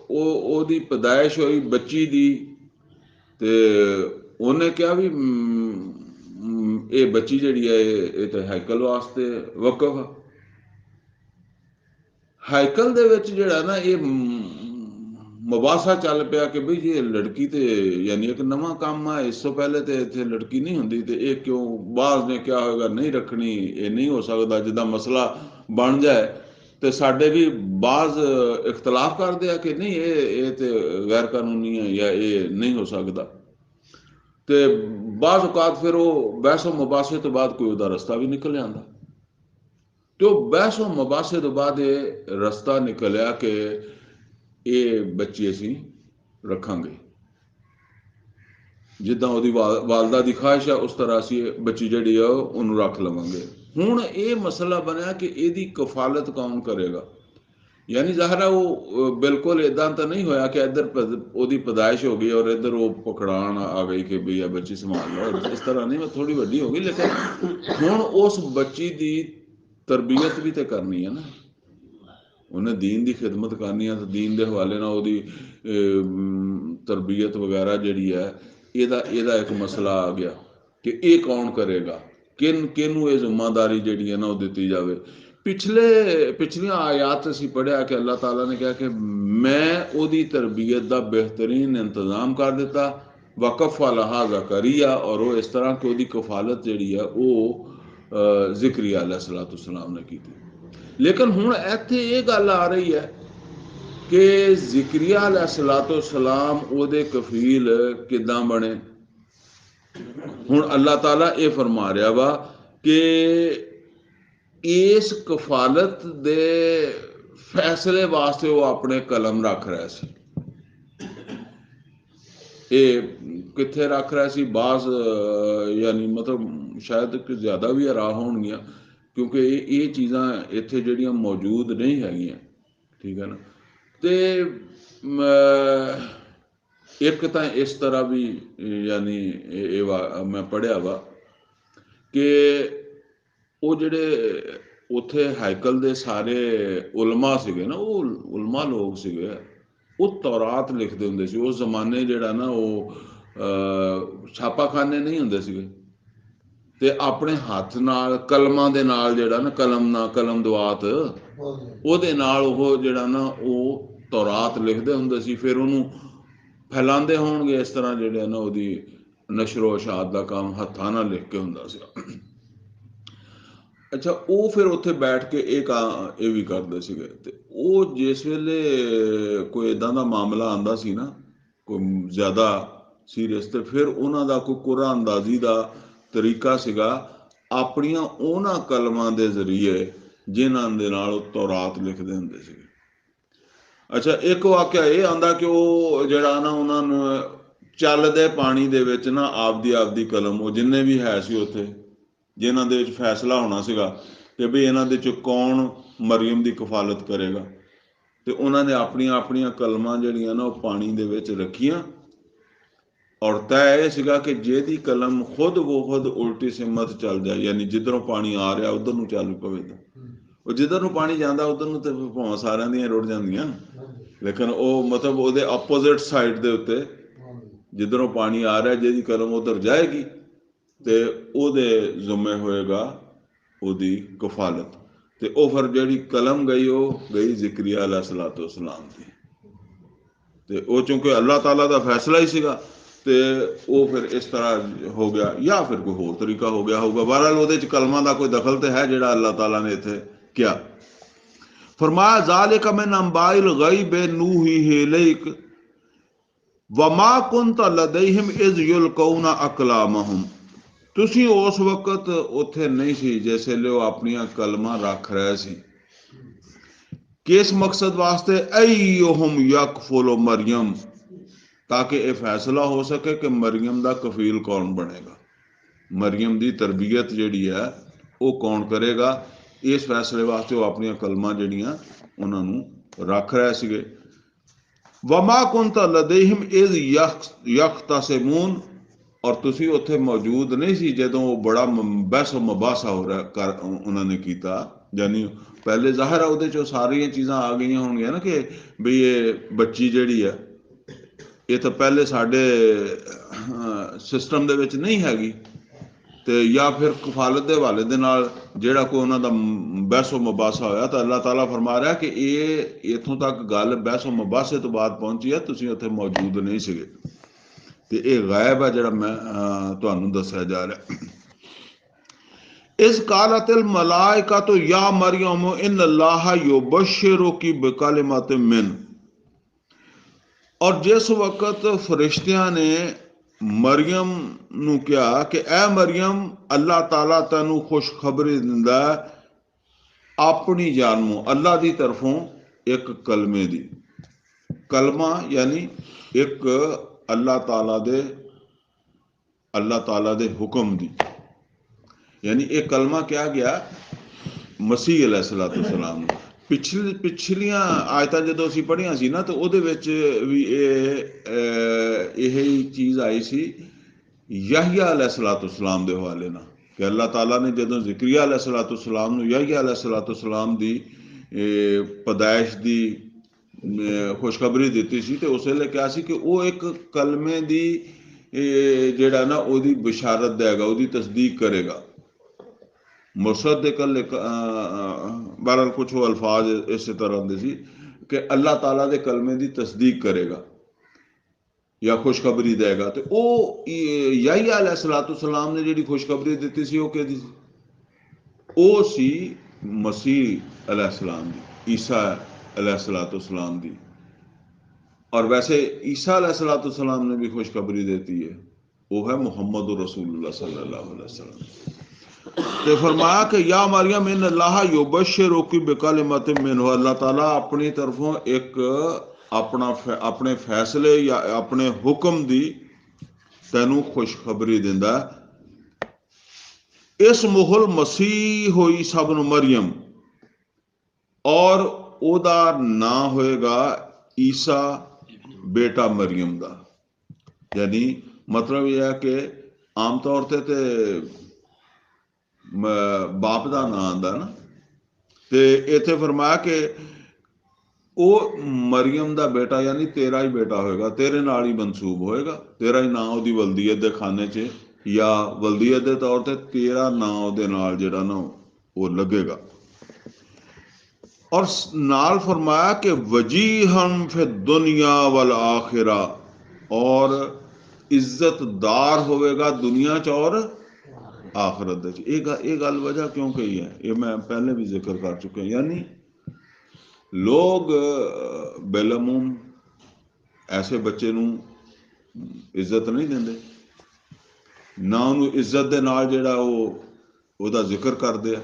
ਉਹਦੀ ਪੈਦਾਇਸ਼ ਹੋਈ ਬੱਚੀ ਦੀ, ਤੇ ਉਹਨੇ ਕਿਹਾ ਵੀ ਇਹ ਬੱਚੀ ਜਿਹੜੀ ਹੈ ਇਹ ਤਾਂ ਹੈਕਲ ਵਾਸਤੇ ਵਕਫ ਆ। ਹੈਕਲ ਦੇ ਵਿੱਚ ਜਿਹੜਾ ਨਾ ਇਹ ਮੁਬਾਸਾ ਚੱਲ ਪਿਆ ਕਿ ਬਈ ਜੇ ਲੜਕੀ ਤੇ ਯਾਨੀ ਇੱਕ ਨਵਾਂ ਕੰਮ ਆ, ਇਸ ਤੋਂ ਪਹਿਲੇ ਤੇ ਇੱਥੇ ਲੜਕੀ ਨਹੀਂ ਹੁੰਦੀ, ਤੇ ਇਹ ਕਿਉਂ ਬਾਜ਼ ਨੇ ਕਿਹਾ ਹੋਏਗਾ ਨਹੀਂ ਰੱਖਣੀ, ਇਹ ਨਹੀਂ ਹੋ ਸਕਦਾ। ਜਿੱਦਾਂ ਮਸਲਾ ਬਣ ਜਾਏ ਤੇ ਸਾਡੇ ਵੀ ਬਾਜ਼ ਇਖਤਲਾਫ ਕਰਦੇ ਆ ਕਿ ਨਹੀਂ ਇਹ ਤੇ ਗੈਰ ਕਾਨੂੰਨੀ ਹੈ ਜਾਂ ਇਹ ਨਹੀਂ ਹੋ ਸਕਦਾ। ਤੇ ਬਾਜ਼ ਔਕਾਤ ਫਿਰ ਉਹ ਬਹਿਸੋ ਮੁਬਾਸੇ ਤੋਂ ਬਾਅਦ ਕੋਈ ਉਹਦਾ ਰਸਤਾ ਵੀ ਨਿਕਲ ਜਾਂਦਾ। ਤੇ ਉਹ ਬਹਿਸੋ ਮੁਬਾਸੇ ਤੋਂ ਬਾਅਦ ਇਹ ਰਸਤਾ ਨਿਕਲਿਆ ਕਿ ਇਹ ਬੱਚੀ ਅਸੀਂ ਰੱਖਾਂਗੇ, ਜਿੱਦਾਂ ਉਹਦੀ ਵਾਲਦਾ ਦੀ ਖਾਹਿਸ਼ ਹੈ ਉਸ ਤਰ੍ਹਾਂ ਅਸੀਂ ਬੱਚੀ ਜਿਹੜੀ ਆ ਉਹਨੂੰ ਰੱਖ ਲਵਾਂਗੇ। ਹੁਣ ਇਹ ਮਸਲਾ ਬਣਿਆ ਕਿ ਇਹਦੀ ਕਫਾਲਤ ਕੌਣ ਕਰੇਗਾ। ਯਾਨੀ ਜ਼ਾਹਰ ਹੈ ਉਹ ਬਿਲਕੁਲ ਇੱਦਾਂ ਤਾਂ ਨਹੀਂ ਹੋਇਆ ਕਿ ਇੱਧਰ ਉਹਦੀ ਪੈਦਾਇਸ਼ ਹੋ ਗਈ ਔਰ ਇੱਧਰ ਉਹ ਪਕੜਾਉਣ ਆ ਗਈ ਕਿ ਬਈ ਆ ਬੱਚੀ ਸੰਭਾਲ ਲਓ, ਇਸ ਤਰ੍ਹਾਂ ਨਹੀਂ, ਥੋੜੀ ਵੱਡੀ ਹੋ ਗਈ। ਲੇਕਿਨ ਹੁਣ ਉਸ ਬੱਚੀ ਦੀ ਤਰਬੀਅਤ ਵੀ ਤੇ ਕਰਨੀ ਹੈ ਨਾ, ਉਹਨੇ ਦੀਨ ਦੀ ਖਿਦਮਤ ਕਰਨੀ ਆ, ਤੇ ਦੀਨ ਦੇ ਹਵਾਲੇ ਨਾਲ ਉਹਦੀ ਤਰਬੀਅਤ ਵਗੈਰਾ ਜਿਹੜੀ ਹੈ ਇਹਦਾ ਇੱਕ ਮਸਲਾ ਆ ਗਿਆ ਕਿ ਇਹ ਕੌਣ ਕਰੇਗਾ, ਕਿਹਨੂੰ ਇਹ ਜ਼ਿੰਮੇਵਾਰੀ ਜਿਹੜੀ ਹੈ ਨਾ ਉਹ ਦਿੱਤੀ ਜਾਵੇ। ਪਿਛਲੀਆਂ ਆਯਾਤ ਅਸੀਂ ਪੜ੍ਹਿਆ ਕਿ ਅੱਲਾਹ ਤਾਲਾ ਨੇ ਕਿਹਾ ਕਿ ਮੈਂ ਉਹਦੀ ਤਰਬੀਅਤ ਦਾ ਬਿਹਤਰੀਨ ਇੰਤਜ਼ਾਮ ਕਰ ਦਿੱਤਾ, ਵਕਫਾ ਲਹਾ ਜ਼ਕਰੀਆ, ਔਰ ਉਹ ਇਸ ਤਰ੍ਹਾਂ ਕਿ ਉਹਦੀ ਕਫਾਲਤ ਜਿਹੜੀ ਆ ਉਹ ਜ਼ਿਕਰੀਆ अलैहिस्सलाम ने ਕੀਤੀ। ਲੇਕਿਨ ਹੁਣ ਇੱਥੇ ਇਹ ਗੱਲ ਆ ਰਹੀ ਹੈ ਕਿ ਜ਼ਿਕਰੀਆ अलैहिस्सलाम ਉਹਦੇ ਕਫੀਲ ਕਿੱਦਾਂ ਬਣੇ। ਹੁਣ ਅੱਲਾਹ ਤਾਲਾ ਇਹ ਫਰਮਾ ਰਿਹਾ ਵਾ ਕਿ ਇਸ ਕਫਾਲਤ ਦੇ फैसले वास्ते वो अपने कलम रख रहा सी। ये कित्थे रख रहा सी बाज यानी मतलब शायद कि ज़्यादा भी हैरान होणगियां क्योंकि ये चीज़ां इत्थे जिहड़ियां मौजूद नहीं हैगियां, ठीक है ना। ते एक तां इस तरह भी यानी मैं पढ़िया वा कि वो जिहड़े उत्थे हैकल दे सारे उलमा सीगे ना, वो उलमा लोग सीगे, वो तौरात लिखते हुंदे सी। उस जमाने जिहड़ा ना वो छापाखाने नहीं हुंदे सीगे ते अपने हत्थ नाल कलमां दे नाल जिहड़ा ना कलम दवात ਉਹਦੇ ਨਾਲ ਉਹ ਜਿਹੜਾ ਨਾ ਉਹ ਤੌਰਾਤ ਲਿਖਦੇ ਹੁੰਦੇ ਸੀ। ਫਿਰ ਉਹਨੂੰ ਫੈਲਾਉਂਦੇ ਹੋਣਗੇ ਇਸ ਤਰ੍ਹਾਂ ਜਿਹੜੇ ਨਾ ਉਹਦੀ ਨਸ਼ਰੋ ਇਸ਼ਾਅਤ ਦਾ ਕੰਮ ਹੱਥਾਂ ਨਾਲ ਲਿਖ ਕੇ ਹੁੰਦਾ ਸੀ। ਅੱਛਾ, ਉਹ ਫਿਰ ਉੱਥੇ ਬੈਠ ਕੇ ਇਹ ਵੀ ਕਰਦੇ ਸੀਗੇ। ਤੇ ਉਹ ਜਿਸ ਵੇਲੇ ਕੋਈ ਇਦਾਂ ਦਾ ਮਾਮਲਾ ਆਂਦਾ ਸੀ ਨਾ, ਕੋਈ ਜ਼ਿਆਦਾ ਸੀਰੀਅਸ, ਤੇ ਫਿਰ ਉਹਨਾਂ ਦਾ ਕੋਈ ਕੁਰਾ ਅੰਦਾਜ਼ੀ ਦਾ ਤਰੀਕਾ ਸੀਗਾ ਆਪਣੀਆਂ ਉਹਨਾਂ ਕਲਮਾਂ ਦੇ ਜ਼ਰੀਏ ਜਿਨ੍ਹਾਂ ਦੇ ਨਾਲ ਉਹ ਤੌਰਾਤ ਲਿਖਦੇ ਹੁੰਦੇ ਸੀਗੇ। ਅੱਛਾ, ਇੱਕ ਵਾਕਿਆ ਇਹ ਆਂਦਾ ਕਿ ਉਹ ਜਿਹੜਾ ਨਾ ਉਹਨਾਂ ਨੂੰ ਚੱਲਦੇ ਪਾਣੀ ਦੇ ਵਿੱਚ ਨਾ ਆਪਦੀ ਕਲਮ, ਉਹ ਜਿੰਨੇ ਵੀ ਹੈ ਸੀ ਉੱਥੇ ਜਿਨ੍ਹਾਂ ਦੇ ਵਿੱਚ ਫੈਸਲਾ ਹੋਣਾ ਸੀਗਾ ਕਿ ਵੀ ਇਹਨਾਂ ਦੇ ਚ ਕੌਣ ਮਰੀਮ ਦੀ ਕਫਾਲਤ ਕਰੇਗਾ, ਤੇ ਉਹਨਾਂ ਨੇ ਆਪਣੀਆਂ ਕਲਮਾਂ ਜਿਹੜੀਆਂ ਨਾ ਉਹ ਪਾਣੀ ਦੇ ਵਿੱਚ ਰੱਖੀਆਂ। ਔਰ ਤੈਅ ਇਹ ਸੀਗਾ ਕਿ ਜਿਹਦੀ ਕਲਮ ਖੁਦ ਉਲਟੀ ਸਿਮਤ ਚੱਲ ਜਾਏ, ਯਾਨੀ ਜਿੱਧਰੋਂ ਪਾਣੀ ਆ ਰਿਹਾ ਉਧਰ ਨੂੰ ਚੱਲ ਪਵੇ, ਉਹ ਜਿੱਧਰ ਨੂੰ ਪਾਣੀ ਜਾਂਦਾ ਉਧਰ ਨੂੰ ਤੇ ਭਾਵੇਂ ਸਾਰਿਆਂ ਦੀਆਂ ਰੁੜ ਜਾਂਦੀਆਂ, ਲੇਕਿਨ ਉਹ ਮਤਲਬ ਉਹਦੇ ਆਪੋਜ਼ਿਟ ਸਾਈਡ ਦੇ ਉੱਤੇ ਜਿੱਧਰੋਂ ਪਾਣੀ ਆ ਰਿਹਾ ਜਿਹਦੀ ਕਲਮ ਉਧਰ ਜਾਏਗੀ ਤੇ ਉਹਦੇ ਜ਼ਿੰਮੇ ਹੋਏਗਾ ਉਹਦੀ ਕਫਾਲਤ। ਤੇ ਉਹ ਫਿਰ ਜਿਹੜੀ ਕਲਮ ਗਈ ਉਹ ਗਈ ਜ਼ਿਕਰੀਆ अलैहिस्सलातु वस्सलाम ਦੀ, ਤੇ ਉਹ ਚੂੰਕਿ ਅੱਲਾਹ ਤਾਲਾ ਦਾ ਫੈਸਲਾ ਹੀ ਸੀਗਾ ਤੇ ਉਹ ਫਿਰ ਇਸ ਤਰ੍ਹਾਂ ਹੋ ਗਿਆ, ਜਾਂ ਫਿਰ ਕੋਈ ਹੋਰ ਤਰੀਕਾ ਹੋ ਗਿਆ ਹੋਊਗਾ। ਬਹਰਹਾਲ ਉਹਦੇ ਚ ਕਲਮਾਂ ਦਾ ਕੋਈ ਦਖਲ ਤੇ ਹੈ ਜਿਹੜਾ ਅੱਲਾਹ ਤਾਲਾ ਨੇ ਇੱਥੇ ਕਿਹਾ। फरमाया ज़ालिका मिन अंबाइल गैब नूहीही इलैक वमा कुन्त लदैहिम इज़ युल्कौना अक़लामहुम। ਤੁਸੀਂ ਉਸ ਵਕਤ ਉੱਥੇ ਨਹੀਂ ਸੀ ਜਿਸ ਵੇਲੇ ਉਹ ਆਪਣੀਆਂ ਕਲਮਾਂ ਰੱਖ ਰਹੇ ਸੀ। ਕਿਸ ਮਕਸਦ ਵਾਸਤੇ? ਅਯੁਹੁਮ ਯਕਫੁਲ ਮਰੀਮ, ਤਾਂ ਕਿ ਇਹ ਫੈਸਲਾ ਹੋ ਸਕੇ ਕਿ ਮਰੀਮ ਦਾ ਕਫੀਲ ਕੌਣ ਬਣੇਗਾ, ਮਰੀਮ ਦੀ ਤਰਬੀਅਤ ਜਿਹੜੀ ਹੈ ਉਹ ਕੌਣ ਕਰੇਗਾ। ਇਸ ਫੈਸਲੇ ਵਾਸਤੇ ਉਹ ਆਪਣੀਆਂ ਕਲਮਾਂ ਜਿਹੜੀਆਂ ਉਹਨਾਂ ਨੂੰ ਰੱਖ ਰਹੇ ਸੀਗੇ। ਵਮਾ ਕੁੰਤ ਲਦੈਹਿਮ ਇਜ਼ ਯਖਤਸਿਮੂਨ, ਔਰ ਤੁਸੀਂ ਉੱਥੇ ਮੌਜੂਦ ਨਹੀਂ ਸੀ ਜਦੋਂ ਉਹ ਬੜਾ ਬਹਿਸੋ ਮੁਬਾਸਾ ਹੋ ਰਿਹਾ ਉਹਨਾਂ ਨੇ ਕੀਤਾ। ਯਾਨੀ ਪਹਿਲੇ ਜ਼ਾਹਿਰ ਆ ਉਹਦੇ 'ਚੋਂ ਸਾਰੀਆਂ ਚੀਜ਼ਾਂ ਆ ਗਈਆਂ ਹੋਣਗੀਆਂ ਨਾ ਕਿ ਵੀ ਇਹ ਬੱਚੀ ਜਿਹੜੀ ਆ ਇਹ ਤਾਂ ਪਹਿਲੇ ਸਾਡੇ ਸਿਸਟਮ ਦੇ ਵਿੱਚ ਨਹੀਂ ਹੈਗੀ, ਤੇ ਜਾਂ ਫਿਰ ਕਫਾਲਤ ਦੇ ਹਵਾਲੇ ਦੇ ਨਾਲ ਜਿਹੜਾ ਕੋਈ ਉਹਨਾਂ ਦਾ ਬਹਿਸੋ ਮੁਬਾਸਾ ਹੋਇਆ ਤਾਂ ਅੱਲਾਹ ਤਾਲਾ ਫਰਮਾ ਰਿਹਾ ਕਿ ਇਹ ਇੱਥੋਂ ਤੱਕ ਗੱਲ ਬਹਿਸੋ ਮੁਬਾਸੇ ਤੋਂ ਬਾਅਦ ਪਹੁੰਚੀ ਹੈ, ਤੁਸੀਂ ਉੱਥੇ ਮੌਜੂਦ ਨਹੀਂ ਸੀਗੇ। ਤੇ ਇਹ ਗਾਇਬ ਹੈ ਜਿਹੜਾ ਮੈਂ ਤੁਹਾਨੂੰ ਦੱਸਿਆ ਜਾ ਰਿਹਾ। ਇਸ ਕਾਲਤਿਲ ਮਲਾਇਕਾ ਤੋਂ ਯਾ ਮਰੀਮ ਇਨ ਅੱਲਾਹ युबश्शिरुकी बिकलिमतिन मिन, ਔਰ ਜਿਸ ਵਕਤ ਫਰਿਸ਼ਤਿਆਂ ਨੇ ਮਰੀਮ ਨੂੰ ਕਿਹਾ ਕਿ ਐ ਮਰੀਮ ਅੱਲਾਹ ਤਾਲਾ ਤੈਨੂੰ ਖੁਸ਼ਖਬਰੀ ਦਿੰਦਾ ਆਪਣੀ ਜਾਨੋਂ ਅੱਲਾਹ ਦੀ ਤਰਫੋਂ ਇੱਕ ਕਲਮੇ ਦੀ। ਕਲਮਾ ਯਾਨੀ ਇੱਕ ਅੱਲਾਹ ਤਾਲਾ ਦੇ ਹੁਕਮ ਦੀ, ਯਾਨੀ ਇਹ ਕਲਮਾ ਕਿਹਾ ਗਿਆ ਮਸੀਹ अलैहिस्सलातु वस्सलाम ਨੂੰ। ਪਿਛਲੀਆਂ ਆਇਤਾਂ ਜਦੋਂ ਅਸੀਂ ਪੜ੍ਹੀਆਂ ਸੀ ਨਾ ਤਾਂ ਉਹਦੇ ਵਿੱਚ ਵੀ ਇਹ ਚੀਜ਼ ਆਈ ਸੀ ਯਹਯਾ अलैहिस्सलातु वस्सलाम ਦੇ ਹਵਾਲੇ ਨਾਲ ਕਿ ਅੱਲਾਹ ਤਾਲਾ ਨੇ ਜਦੋਂ ਜ਼ਿਕਰੀਆ अलैहिस्सलातु वस्सलाम ਨੂੰ ਯਹਯਾ अलैहिस्सलातु वस्सलाम ਦੀ ਪੈਦਾਇਸ਼ ਦੀ ਖੁਸ਼ਖਬਰੀ ਦਿੱਤੀ ਸੀ ਤੇ ਉਸ ਵੇਲੇ ਕਿਹਾ ਸੀ ਕਿ ਉਹ ਇੱਕ ਕਲਮੇ ਦੀ ਜਿਹੜਾ ਨਾ ਉਹਦੀ ਬਿਸ਼ਾਰਤ ਦੇਗਾ, ਉਹਦੀ ਤਸਦੀਕ ਕਰੇਗਾ। मुसद्दिक़, बहरहाल कुछ वो अल्फाज इस तरह होंगे सी कि अल्लाह ताला दे कलमे की तस्दीक करेगा या खुशखबरी देगा। तो वो यहया अलैहिस्सलातु वस्सलाम ने जिहड़ी खुशखबरी दी सी वो कहदी सी, वो सी मसीह अलैहिस्सलाम दी, ईसा अलैहिस्सलातु वस्सलाम दी। और वैसे ईसा अलैहिस्सलातु वस्सलाम ने भी खुशखबरी देती है, वो है मुहम्मद रसूलुल्लाह सल्लल्लाहु अलैहि वसल्लम। ते फरमाया कि या मरियम इन अल्लाह युबश्शिरुकी बिकलिमत मिन्हु, अल्लाह ताला अपनी तरफों एक अपने फैसले या अपने हुक्म दी तैनू खुशखबरी दिंदा, इस मुहल मसीह होई सब नू मरियम, और ओदा ना होएगा ईसा बेटा मरियम दा। यानी मतलब यह है कि आम तौर ते बाप का नां आंदा ना, ते इत्थे फरमाया कि ਉਹ ਮਰੀਮ ਦਾ ਬੇਟਾ यानी तेरा ही बेटा होएगा, तेरे नाल ही मनसूब होएगा, तेरा ही नां ਉਹਦੀ ਵਲਦੀਅਤ ਦੇ ਖਾਨੇ 'ਚ या ਵਲਦੀਅਤ ਦੇ ਤੌਰ ਤੇ तेरा नां ਉਹਦੇ ਨਾਲ ਜਿਹੜਾ ਨਾ ਉਹ ਲੱਗੇਗਾ। और नाल फरमाया कि वजीहन फिर दुनिया वल आखिरा, और इज्जतदार होवेगा दुनिया च और आखिरत च। ये गल वजह क्यों कही है, ये मैं पहले भी जिक्र कर चुका। यानी लोग बेलमूम ऐसे बच्चे नू इज्जत नहीं देंदे, ना ਉਹਨੂੰ इज्जत ਦੇ ਨਾਲ ਜਿਹੜਾ ਉਹਦਾ ਜ਼ਿਕਰ ਕਰਦੇ ਆ।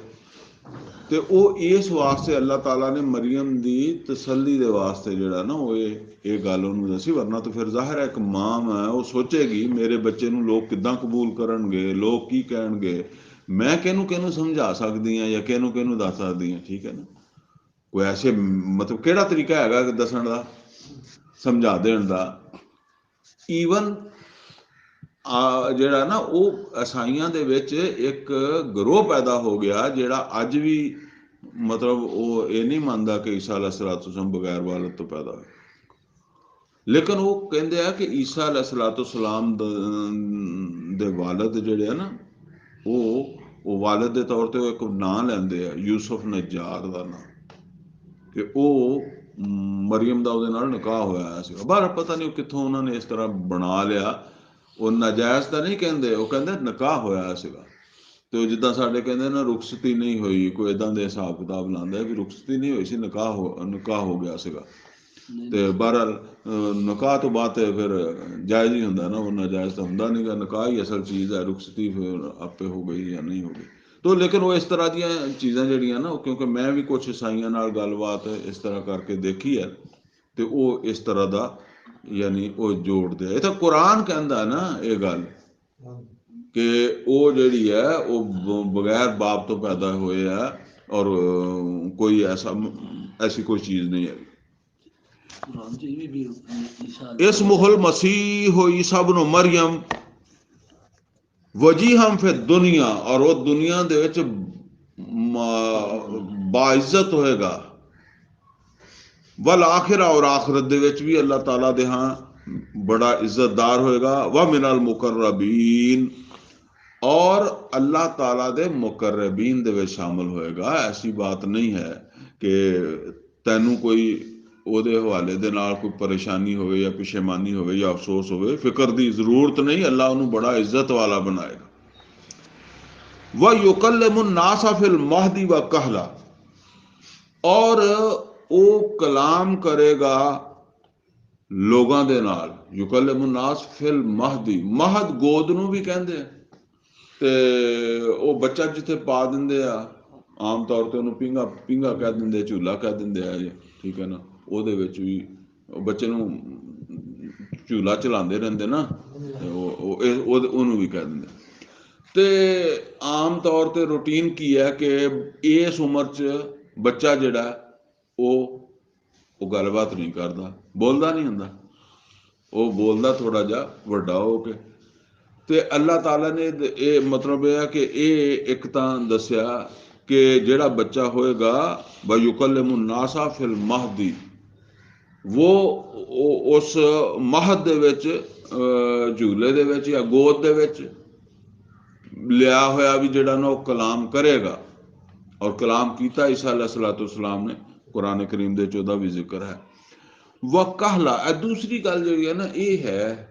ਤੇ ਉਹ ਇਸ ਵਾਸਤੇ ਅੱਲਾਹ ਤਾਲਾ ਨੇ ਮਰੀਮ ਦੀ ਤਸੱਲੀ ਦੇ ਵਾਸਤੇ ਜਿਹੜਾ ਨਾ ਉਹ ਇਹ ਗੱਲ ਉਹਨੂੰ ਦੱਸੀ। ਵਰਨਾ ਤਾਂ ਫਿਰ ਜ਼ਾਹਿਰ ਹੈ ਇੱਕ ਮਾਂ ਹੈ, ਉਹ ਸੋਚੇਗੀ ਮੇਰੇ ਬੱਚੇ ਨੂੰ ਲੋਕ ਕਿੱਦਾਂ ਕਬੂਲ ਕਰਨਗੇ, ਲੋਕ ਕੀ ਕਹਿਣਗੇ, ਮੈਂ ਕਿਹਨੂੰ ਕਿਹਨੂੰ ਸਮਝਾ ਸਕਦੀ ਹਾਂ ਜਾਂ ਕਿਹਨੂੰ ਕਿਹਨੂੰ ਦੱਸ ਸਕਦੀ ਹਾਂ। ਠੀਕ ਹੈ ਨਾ, ਕੋਈ ਐਸੇ ਮਤਲਬ ਕਿਹੜਾ ਤਰੀਕਾ ਹੈਗਾ ਦੱਸਣ ਦਾ, ਸਮਝਾ ਦੇਣ ਦਾ। ਈਵਨ ਜਿਹੜਾ ਨਾ ਉਹ ਈਸਾਈਆਂ ਦੇ ਵਿੱਚ ਇੱਕ ਗਰੋਹ ਪੈਦਾ ਹੋ ਗਿਆ ਜਿਹੜਾ ਅੱਜ ਵੀ ਮਤਲਬ ਉਹ ਇਹ ਨਹੀਂ ਮੰਨਦਾ ਕਿ ਈਸਾ अलैहिस्सलाम ਬਗੈਰ ਵਾਲਦ ਤੋਂ ਪੈਦਾ ਹੋਇਆ। ਲੇਕਿਨ ਉਹ ਕਹਿੰਦੇ ਆ ਕਿ ਈਸਾ अलैहिस्सलाम ਦੇ ਵਾਲਦ ਜਿਹੜੇ ਆ ਨਾ ਉਹ ਵਾਲਦ ਦੇ ਤੌਰ ਤੇ ਉਹ ਇੱਕ ਨਾਂ ਲੈਂਦੇ ਆ, ਯੂਸਫ ਨਜਾਰ ਦਾ ਨਾਂ, ਕਿ ਉਹ ਮਰੀਮ ਦਾ ਉਹਦੇ ਨਾਲ ਨਿਕਾਹ ਹੋਇਆ ਸੀਗਾ। ਬਾਹਰ ਪਤਾ ਨਹੀਂ ਕਿੱਥੋਂ ਉਹਨਾਂ ਨੇ ਇਸ ਤਰ੍ਹਾਂ ਬਣਾ ਲਿਆ। ਉਹ ਨਾਜਾਇਜ਼ ਤਾਂ ਨਹੀਂ ਕਹਿੰਦੇ, ਉਹ ਕਹਿੰਦੇ ਨਿਕਾਹ ਹੋਇਆ ਸੀਗਾ। ਤੇ ਉਹ ਜਿੱਦਾਂ ਸਾਡੇ ਕਹਿੰਦੇ ਨਾ ਰੁਖਸਤੀ ਨਹੀਂ ਹੋਈ, ਕੋਈ ਇਦਾਂ ਦੇ ਹਿਸਾਬ ਕਿਤਾਬ ਲਾਉਂਦਾ ਵੀ ਰੁਖਸਤੀ ਨਹੀਂ ਹੋਈ ਸੀ, ਨਿਕਾਹ ਹੋ ਗਿਆ ਸੀਗਾ। ਤੇ ਬਹਰਹਾਲ ਨਿਕਾਹ ਤੋਂ ਬਾਅਦ ਤੇ ਫਿਰ ਜਾਇਜ਼ ਹੀ ਹੁੰਦਾ ਨਾ, ਉਹ ਨਾਜਾਇਜ਼ ਤਾਂ ਹੁੰਦਾ ਨਹੀਂਗਾ। ਨਿਕਾਹ ਹੀ ਅਸਲ ਚੀਜ਼ ਹੈ, ਰੁਖਸਤੀ ਫਿਰ ਆਪੇ ਹੋ ਗਈ ਜਾਂ ਨਹੀਂ ਹੋ ਗਈ। ਤੋ ਲੇਕਿਨ ਉਹ ਇਸ ਤਰ੍ਹਾਂ ਦੀਆਂ ਚੀਜ਼ਾਂ ਜਿਹੜੀਆਂ ਨਾ, ਕਿਉਂਕਿ ਮੈਂ ਵੀ ਕੁਛ ਈਸਾਈਆਂ ਨਾਲ ਗੱਲਬਾਤ ਇਸ ਤਰ੍ਹਾਂ ਕਰਕੇ ਦੇਖੀ ਹੈ, ਤੇ ਉਹ ਇਸ ਤਰ੍ਹਾਂ ਦਾ ਯਾਨੀ ਉਹ ਜੋੜਦੇ ਆ। ਇਹ ਤਾਂ ਕੁਰਾਨ ਕਹਿੰਦਾ ਨਾ ਇਹ ਗੱਲ ਕਿ ਉਹ ਜਿਹੜੀ ਹੈ ਉਹ ਬਗੈਰ ਬਾਪ ਤੋਂ ਪੈਦਾ ਹੋਏ ਆ, ਔਰ ਕੋਈ ਐਸੀ ਕੋਈ ਚੀਜ਼ ਨਹੀਂ ਹੈ। ਇਸ ਮੁਹਲ ਮਸੀਹ ਹੋਈ ਸਭ ਨੂੰ ਮਰੀਮ ਵਜੀਹਮ ਫਿਰ ਦੁਨੀਆ, ਔਰ ਉਹ ਦੁਨੀਆ ਦੇ ਵਿੱਚ ਬਾਇਜ਼ਤ ਹੋਏਗਾ। वल आखिरा, और आखिरत दे विच भी अल्लाह ताला दे हाँ बड़ा इज्जतदार होएगा। व मिनल मुकर्रबीन, और अल्लाह ताला दे मुकर्रबीन दे विच शामिल होएगा। ऐसी बात नहीं है कि तैनू कोई ਉਹਦੇ ਹਵਾਲੇ ਦੇ ਨਾਲ ਕੋਈ ਪਰੇਸ਼ਾਨੀ ਹੋਵੇ ਜਾਂ ਪਰੇਸ਼ਾਨੀ ਹੋਵੇ ਜਾਂ ਅਫਸੋਸ ਹੋਵੇ, ਫਿਕਰ ਦੀ ਜ਼ਰੂਰਤ ਨਹੀਂ। ਅੱਲਾਹ ਉਹਨੂੰ ਬੜਾ ਇੱਜ਼ਤ ਵਾਲਾ ਬਣਾਏਗਾ। व युकल्लिमुन नासा फिल महदी व कहला, और ਉਹ ਕਲਾਮ ਕਰੇਗਾ ਲੋਕਾਂ ਦੇ ਨਾਲ। ਯੁਕੱਲਿਮੁਨ ਨਾਸ ਫਿਲ ਮਹਦੀ, ਮਹਦ ਗੋਦ ਨੂੰ ਵੀ ਕਹਿੰਦੇ ਆ, ਤੇ ਉਹ ਬੱਚਾ ਜਿੱਥੇ ਪਾ ਦਿੰਦੇ ਆ, ਆਮ ਤੌਰ ਤੇ ਉਹਨੂੰ ਪਿੰਗਾ ਕਹਿ ਦਿੰਦੇ, ਝੂਲਾ ਕਹਿ ਦਿੰਦੇ ਆ ਜੀ, ਠੀਕ ਹੈ ਨਾ। ਉਹਦੇ ਵਿੱਚ ਵੀ ਬੱਚੇ ਨੂੰ ਝੂਲਾ ਚਲਾਉਂਦੇ ਰਹਿੰਦੇ ਨਾ, ਉਹਨੂੰ ਵੀ ਕਹਿ ਦਿੰਦੇ। ਤੇ ਆਮ ਤੌਰ ਤੇ ਰੂਟੀਨ ਕੀ ਹੈ ਕਿ ਇਸ ਉਮਰ 'ਚ ਬੱਚਾ ਜਿਹੜਾ ਉਹ ਗੱਲਬਾਤ ਨਹੀਂ ਕਰਦਾ, ਬੋਲਦਾ ਨਹੀਂ ਹੁੰਦਾ। ਉਹ ਬੋਲਦਾ ਥੋੜਾ ਜਿਹਾ ਵੱਡਾ ਹੋ ਕੇ। ਤੇ ਅੱਲਾਹ ਤਾਲਾ ਨੇ ਇਹ ਮਤਲਬ ਇਹ ਹੈ ਕਿ ਇਹ ਇੱਕ ਤਾਂ ਦੱਸਿਆ ਕਿ ਜਿਹੜਾ ਬੱਚਾ ਹੋਏਗਾ व युकल्लिमुन नासा फिल महदी, ਉਹ ਉਸ ਮਹਦ ਦੇ ਵਿੱਚ, ਝੂਲੇ ਦੇ ਵਿੱਚ ਜਾਂ ਗੋਦ ਦੇ ਵਿੱਚ ਲਿਆ ਹੋਇਆ ਵੀ ਜਿਹੜਾ ਨਾ ਉਹ ਕਲਾਮ ਕਰੇਗਾ। ਔਰ ਕਲਾਮ ਕੀਤਾ ਈਸਾ अलैहिस्सलाम ਨੇ, ਕੁਰਾਨ ਕਰੀਮ ਦੇ 'ਚ ਉਹਦਾ ਵੀ ਜ਼ਿਕਰ ਹੈ। ਵ कहला, ਇਹ ਦੂਸਰੀ ਗੱਲ ਜਿਹੜੀ ਹੈ ਨਾ ਇਹ ਹੈ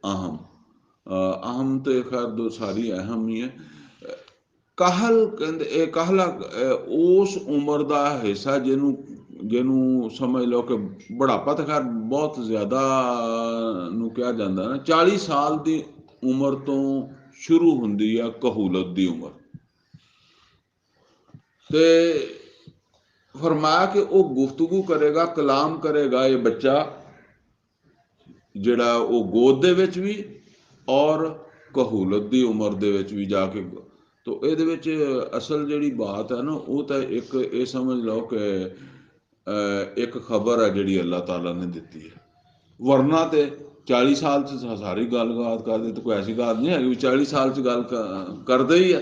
ਅਹਮ ਤੇ ਖੈਰ ਦੋ ਸਾਰੀ ਅਹਿਮ ਹੀ ਹੈ। ਕਾਹਲ ਕਹਿੰਦੇ, ਇਹ ਕਾਹਲਾ ਉਸ ਉਮਰ ਦਾ ਹਿੱਸਾ ਜਿਹਨੂੰ ਸਮਝ ਲਓ ਕਿ ਬੁਢਾਪਾ ਤਾਂ ਖੈਰ ਬਹੁਤ ਜ਼ਿਆਦਾ ਨੂੰ ਕਿਹਾ ਜਾਂਦਾ ਨਾ। 40 ਸਾਲ ਦੀ ਉਮਰ ਤੋਂ ਸ਼ੁਰੂ ਹੁੰਦੀ ਆ ਕਹੂਲਤ ਦੀ ਉਮਰ। ਤੇ फरमाया कि वो गुफ्तगू करेगा, कलाम करेगा ये बच्चा जिहड़ा वो गोद दे विच भी और कहूलत दी उम्र दे विच भी जाके। तो ਇਹਦੇ ਵਿੱਚ ਅਸਲ ਜਿਹੜੀ ਬਾਤ ਹੈ ਨਾ ਉਹ ਤਾਂ ਇੱਕ ਇਹ ਸਮਝ ਲਓ ਕਿ ਇੱਕ ਖਬਰ ਹੈ ਜਿਹੜੀ ਅੱਲਾਹ ਤਾਲਾ ਨੇ ਦਿੱਤੀ ਹੈ। ਵਰਨਾ ਤੇ 40 ਸਾਲ 'ਚ ਸਾਰੀ ਗੱਲਬਾਤ ਕਰਦੇ ਤਾਂ ਕੋਈ ਐਸੀ ਗੱਲ ਨਹੀਂ ਹੈਗੀ ਵੀ 40 ਸਾਲ 'ਚ ਗੱਲ ਕਰਦੇ ਹੀ ਹੈ।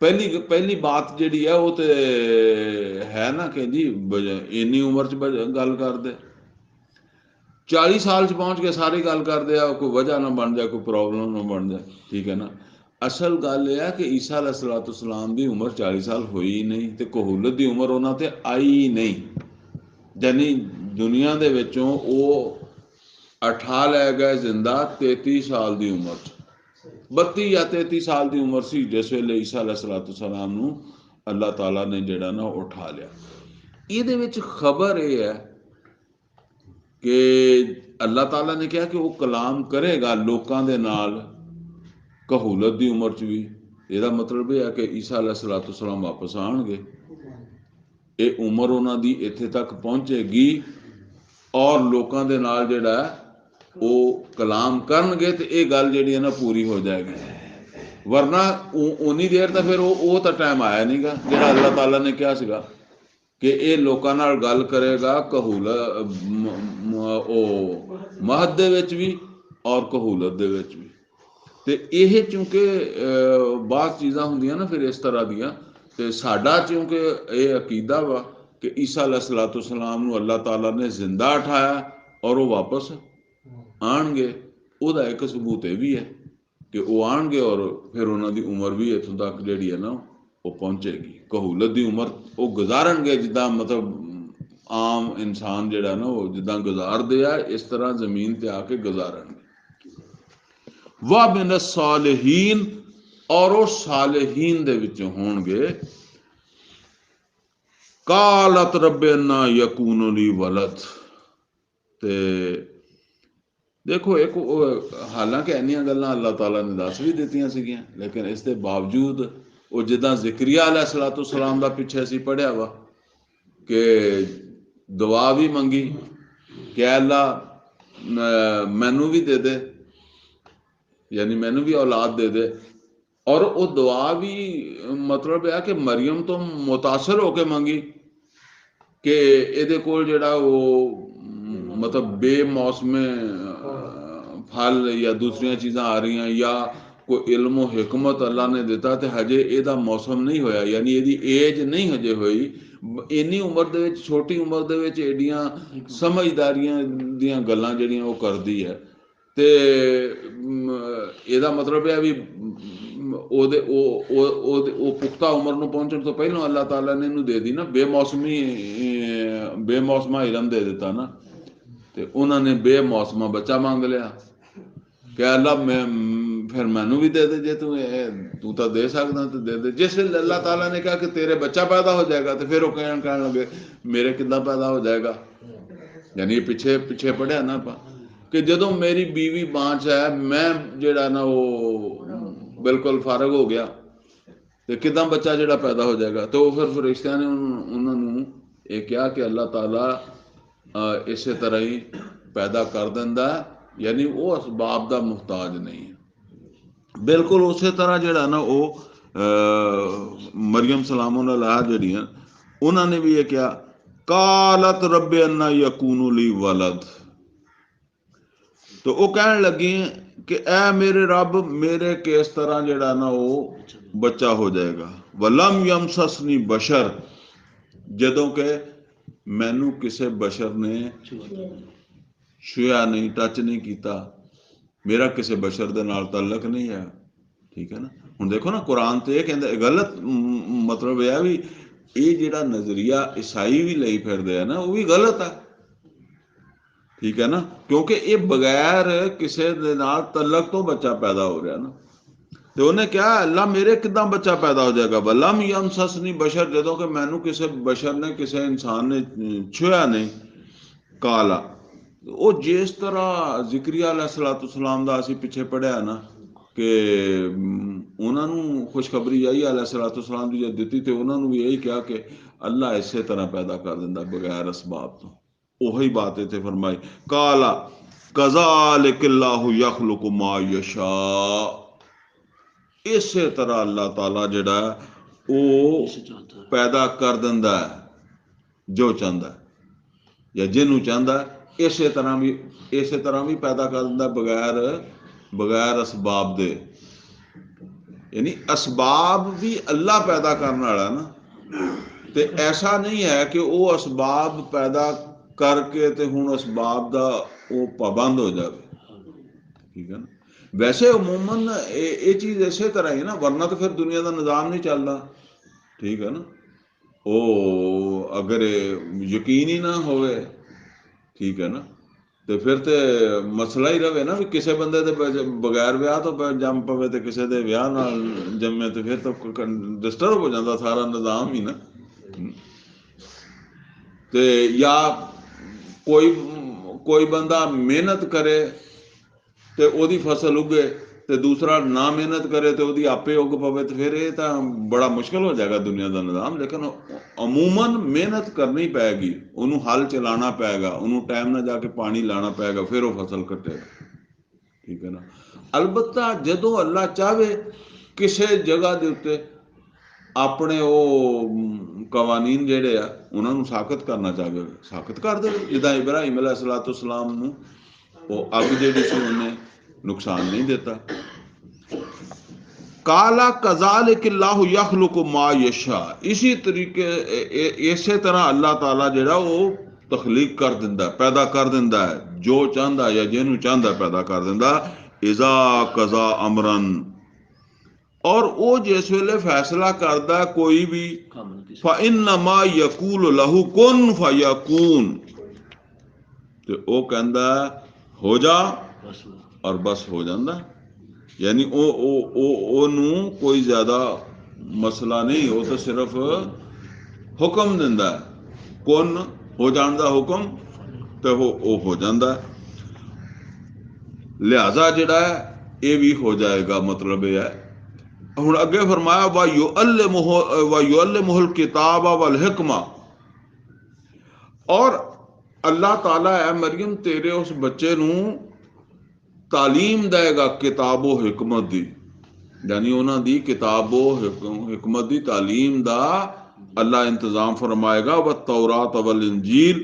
ਪਹਿਲੀ ਬਾਤ ਜਿਹੜੀ ਹੈ ਉਹ ਤੇ ਹੈ ਨਾ ਕਿ ਜੀ ਇੰਨੀ ਉਮਰ 'ਚ ਗੱਲ ਕਰਦੇ, 40 ਸਾਲ 'ਚ ਪਹੁੰਚ ਕੇ ਸਾਰੀ ਗੱਲ ਕਰਦੇ ਆ, ਕੋਈ ਵਜ੍ਹਾ ਨਾ ਬਣ ਜਾਏ, ਕੋਈ ਪ੍ਰੋਬਲਮ ਨਾ ਬਣ ਜਾਏ, ਠੀਕ ਹੈ ਨਾ। ਅਸਲ ਗੱਲ ਇਹ ਹੈ ਕਿ ਈਸਾ अलैहिस्सलाम ਦੀ ਉਮਰ 40 ਸਾਲ ਹੋਈ ਨਹੀਂ ਤੇ ਕਹੂਲਤ ਦੀ ਉਮਰ ਉਹਨਾਂ ਤੇ ਆਈ ਨਹੀਂ। ਯਾਨੀ ਦੁਨੀਆ ਦੇ ਵਿੱਚੋਂ ਉਹ ਉਠਾ ਲੈ ਗਏ ਜ਼ਿੰਦਾ 33 ਸਾਲ ਦੀ ਉਮਰ 'ਚ। 32 ਜਾਂ 33 ਸਾਲ ਦੀ ਉਮਰ ਸੀ ਜਿਸ ਵੇਲੇ ਈਸਾ अलैहिस्सलाम ਨੂੰ ਅੱਲਾਹ ਤਾਲਾ ਨੇ ਜਿਹੜਾ ਨਾ ਉਠਾ ਲਿਆ। ਇਹਦੇ ਵਿੱਚ ਖਬਰ ਇਹ ਹੈ कि अल्लाह ताला ने कहा कि वो कलाम करेगा लोगों के नाल कहूलत की उम्र च भी। ਇਹਦਾ मतलब यह है कि ईसा अलैहिस्सलाम वापस आएंगे, ये उम्र उन्होंने इत्थे तक पहुँचेगी और लोगों के नाल जिहड़ा वो कलाम करनगे तो ये गल जिहड़ी है ना पूरी हो जाएगी। वरना उन्नी देर तो फिर वो तो टाइम आया नहीं गा जिहड़ा अल्लाह ताला ने कहा सीगा कि ये लोगों नाल गल करेगा कहूलत महद दे विच भी और कहूलत दे विच भी। ते यह चूंकि बात चीज़ां होंदियां ना फिर इस तरह दियां, ते साडा चूंकि ये अकीदा वा कि ईसा अलैहिस्सलाम नूं अल्लाह ताला ने जिंदा उठाया और वो वापस आणगे, उहदा एक सबूत यह भी है कि वो आणगे और फिर उन्हां दी उम्र भी इत्थों तक जिहड़ी है ना वो पहुँचेगी। कहूलत की उम्र वो गुजारनगे जिद्दां मतलब आम इंसान जिहड़ा ना वो जिद्दां गुजारदे आ इस तरह जमीन ते आके गुजारनगे। वह मिन सालिहीन और वो सालिहीन दे विचों होणगे। कालत रब्बे अन्ना यकूनु ली वलद। ते देखो एक हालांकि इन्नियां गल्लां अल्लाह ताला ने दस भी दित्तियां सीगियां, लेकिन इस दे बावजूद वो जिद्दां ज़िक्रिया अलैहिस्सलाम दा पिछे असीं पढ़िया वा कि दुआ भी मंगी कि अल्लाह मैनू भी दे दे, यानी मैनू भी औलाद दे दे। और वो दुआ भी मतलब है कि मरियम तो मुतासर होके मंगी कि ਇਹਦੇ ਕੋਲ ਜਿਹੜਾ ਉਹ मतलब बेमौसमे फल या दूसरिया चीज़ां आ रही हैं या कोई इल्म हिकमत अल्लाह ने दिता तो हजे ਇਹਦਾ मौसम नहीं होया, यानी ਇਹਦੀ एज नहीं हजे होई। इन्नी उम्र ਦੇ ਵਿੱਚ छोटी उम्र ਦੇ ਵਿੱਚ एडियां समझदारियां ਦੀਆਂ ਗੱਲਾਂ ਜਿਹੜੀਆਂ ਉਹ ਕਰਦੀ है। ਤੇ ਇਹਦਾ मतलब है भी ਉਹ ਪੁਖਤਾ ਉਮਰ ਨੂੰ ਪਹੁੰਚਣ ਤੋਂ ਪਹਿਲਾਂ ਅੱਲਾਹ ਤਾਲਾ ਨੇ ਇਹਨੂੰ ਦੇ ਦੀ ਨਾ ਬੇਮੌਸਮਾ ਇਲਮ ਦੇ ਦਿੱਤਾ ਨਾ। ਤੇ ਉਹਨਾਂ ਨੇ ਬੇਮੌਸਮਾ ਬੱਚਾ ਮੰਗ ਲਿਆ कि अल्लाह मैं फिर मैनू भी दे दे, जे तू तो दे सकदा तो दे दे। जिस अल्लाह ताला ने कहा कि तेरे बच्चा पैदा हो जाएगा तो फिर वो कहन लगे मेरे किदा पैदा हो जाएगा। यानी पिछे पिछे पढ़िया ना कि जदों मेरी बीवी बांझ है मैं जिहड़ा ना वो बिल्कुल फारग हो गया तो किदा बच्चा जिहड़ा पैदा हो जाएगा। तो फिर फरिश्तियां ने उन्होंने ये कहा कि अल्लाह ताला इस तरह ही पैदा कर दिंदा, यानी वो असबाब का मुहताज नहीं है। बिल्कुल उस तरह जिहड़ा ना वो मरियम सलाम जिहड़ियां उन्होंने भी ये कहा कालत रब्बे अन्ना यकूनु ली वलद। तो वो कहन लगी कि ऐ मेरे रब मेरे किस तरह जिहड़ा ना वो बच्चा हो जाएगा। वलम यमससनी बशर, जदों के मैनू किसी बशर ने छुआ नहीं, टच नहीं किया, मेरा किसी बशर दे नाल ताल्लुक नहीं है। ठीक है ना। हुण देखो ना कुरान तो यह कहता गलत मतलब यह भी ये जिहड़ा नज़रिया ईसाई भी लई फिरदे है ना वो भी गलत है। ठीक है ना, क्योंकि ये बगैर किसी दे नाल ताल्लुक तो बच्चा पैदा हो रहा ना। तो उन्हें क्या अल्लाह मेरे किदां बच्चा पैदा हो जाएगा। वलम यमससनी बशर, जदों कि मैनू किसी बशर ने किसी इंसान ने छुआ नहीं। काला वो जिस तरह ज़िक्रिया अलैहिस्सलाम दा असीं पिछे पढ़िया ना कि ਉਹਨਾਂ ਨੂੰ ਖੁਸ਼ਖਬਰੀ ਆਈ अलैहिस्सलातु वस्सलाम ਦੀ ਜਦ ਦਿੱਤੀ ਤੇ ਉਹਨਾਂ ਨੂੰ ਵੀ ਇਹੀ ਕਿਹਾ ਕਿ ਅੱਲਾ ਇਸੇ ਤਰ੍ਹਾਂ ਪੈਦਾ ਕਰ ਦਿੰਦਾ ਬਗੈਰ ਅਸਬਾਬ ਤੋਂ। ਉਹੀ ਬਾਤ ਇੱਥੇ ਫਰਮਾਈ ਕਾਲਾ ਕਜ਼ਾਲਿਕल्लाहु यखलुकु मा यशा। ਇਸੇ ਤਰ੍ਹਾਂ ਅੱਲਾਹ ਤਾਲਾ ਜਿਹੜਾ ਉਹ ਪੈਦਾ ਕਰ ਦਿੰਦਾ ਹੈ ਜੋ ਚਾਹੁੰਦਾ ਜਾਂ ਜਿਹਨੂੰ ਚਾਹੁੰਦਾ। ਇਸੇ ਤਰ੍ਹਾਂ ਵੀ ਪੈਦਾ ਕਰ ਦਿੰਦਾ ਬਗੈਰ ਅਸਬਾਬ ਦੇ। यानी असबाब भी अल्लाह पैदा करने वाला ना। तो ऐसा नहीं है कि वो असबाब पैदा करके तो हुण असबाब का वो पाबंद हो जाए, ठीक है ना। वैसे अमूमन ये चीज़ इसे तरह ही ना, वरना तो फिर दुनिया का निज़ाम नहीं चलता, ठीक है ना। वो अगर यकीन ही ना होवे, ठीक है ना, तो फिर तो मसला ही रहे ना भी किसी बंदे दे बगैर विआह तो जम पवे तो किसी दे विआह नाल जमे, तो फिर तो डिस्टर्ब हो जाता सारा निज़ाम ही ना। तो या कोई बंदा मेहनत करे तो ओदी फसल उगे, तो दूसरा ना मेहनत करे तो ओदी आपे उग पवे, तो फिर ये तो बड़ा मुश्किल हो जाएगा दुनिया का निज़ाम। लेकिन अमूमन मेहनत करनी पैगी, उन्होंने हल चलाना पैगा, उन्होंने टाइम ना जाके पानी लाना पैगा, फिर वो फसल कटेगा, ठीक है ना। अलबत्ता जदों अल्लाह चाहे किसी जगह के उत्ते अपने वो कवानीन जेड़े आ उन्होंने साखत करना चाहे, साखत कर दे। जिदा इब्राहिम अलैहिस्सलातु वस्सलाम नूं वो अग जिहड़ी सी उन्हें नुकसान नहीं देता। काला कज़ालिकल्लाहु यखलुकु मा यशा। इसी तरीके इसे तरह अल्लाह ताला जिहड़ा वो तखलीक कर दिंदा, पैदा कर दिंदा है जो चाहता या जिन्हों चाहता पैदा कर दिंदा। इज़ा कज़ा अमरन, और वो जिस वेले फैसला करदा कोई भी, फ़इन्नमा यकूल लहू कुन फयकून, तो वो कहंदा हो जा और बस हो जाता। यानी ओनू कोई ज्यादा मसला नहीं, वो तो सिर्फ हुक्म दिंदा है, कुन हो जान दा हुक्म, तो वो हो जाता है। लिहाजा जिहड़ा है ये भी हो जाएगा, मतलब ये है। हुण अगे फरमाया वयुअल्लिमुहुल किताब वल हिकमा, और अल्लाह ताला है मरियम तेरे उस बच्चे नूं तालीम देगा किताबो हिकमत दी, यानी उन्हों की किताबो हिकमत की तालीम का अल्लाह इंतजाम फरमाएगा। व तौरात वल इंजील,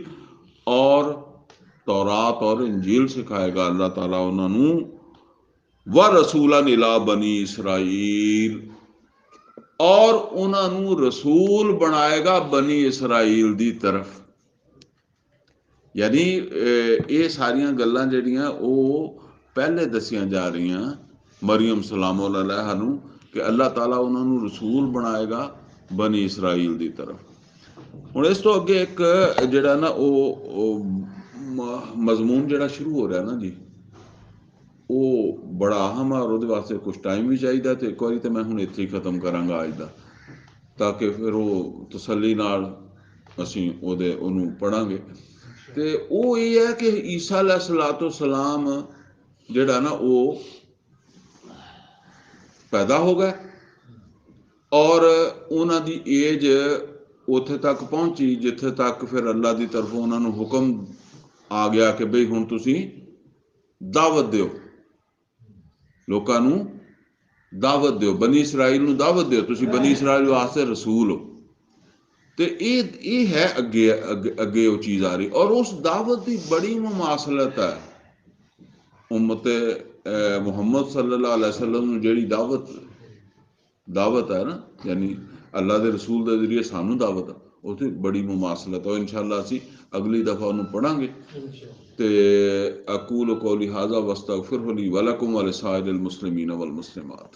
और तौरात और इंजील सिखाएगा अल्लाह ताला उन्होंने। व रसूलन इला बनी इसराइल, और उन्होंने रसूल बनाएगा बनी इसराइल की तरफ। यानी ये सारिया गल्लां जिहड़ियां वो पहले दसियां जा रही मरियम सलामुल अलैहा नूं कि अल्लाह ताला उन्होंने रसूल बनाएगा बनी इसराइल की तरफ। हुण इस तो अगे एक जिहड़ा ना वो मजमून जिहड़ा शुरू हो रहा ना जी, वो बड़ा अहम है और उहदे वास्ते कुछ टाइम भी चाहिए। तो एक बारी तो मैं हुण इत्थे ही खत्म करांगा अज दा, ताकि फिर वो तसल्ली नाल असीं उहनूं पढ़ांगे। तो वो ये है कि ईसा अलैहिस्सलातु वस्सलाम जिहड़ा ना वो पैदा हो गए, और उन्हां दी एज उत्थे तक पहुंची जिथे तक फिर अल्लाह की तरफों उन्होंने हुक्म आ गया कि बई हुण तुसीं दावत दिओ, लोकां नूं दावत दिओ, बनी इसराइल नूं दावत दिओ, तुसीं बनी इसराइल वास्ते रसूल हो। तो ये है अगे अगे वो चीज़ आ रही, और उस दावत की बड़ी मुमासलत है उम्मत मुहम्मद सल्लल्लाहु अलैहि वसल्लम नूं जिहड़ी दावत है ना, यानी अल्लाह के रसूल के जरिए सानू दावत है, उसकी बड़ी मुमासलत है। इंशाअल्लाह असीं अगली दफ़ा उन्होंने पढ़ांगे। तो अकूल कौली हाज़ा वस्तगफिरुहु ली व लकुम व लिसाइरिल मुस्लिमीन वल मुस्लिमात।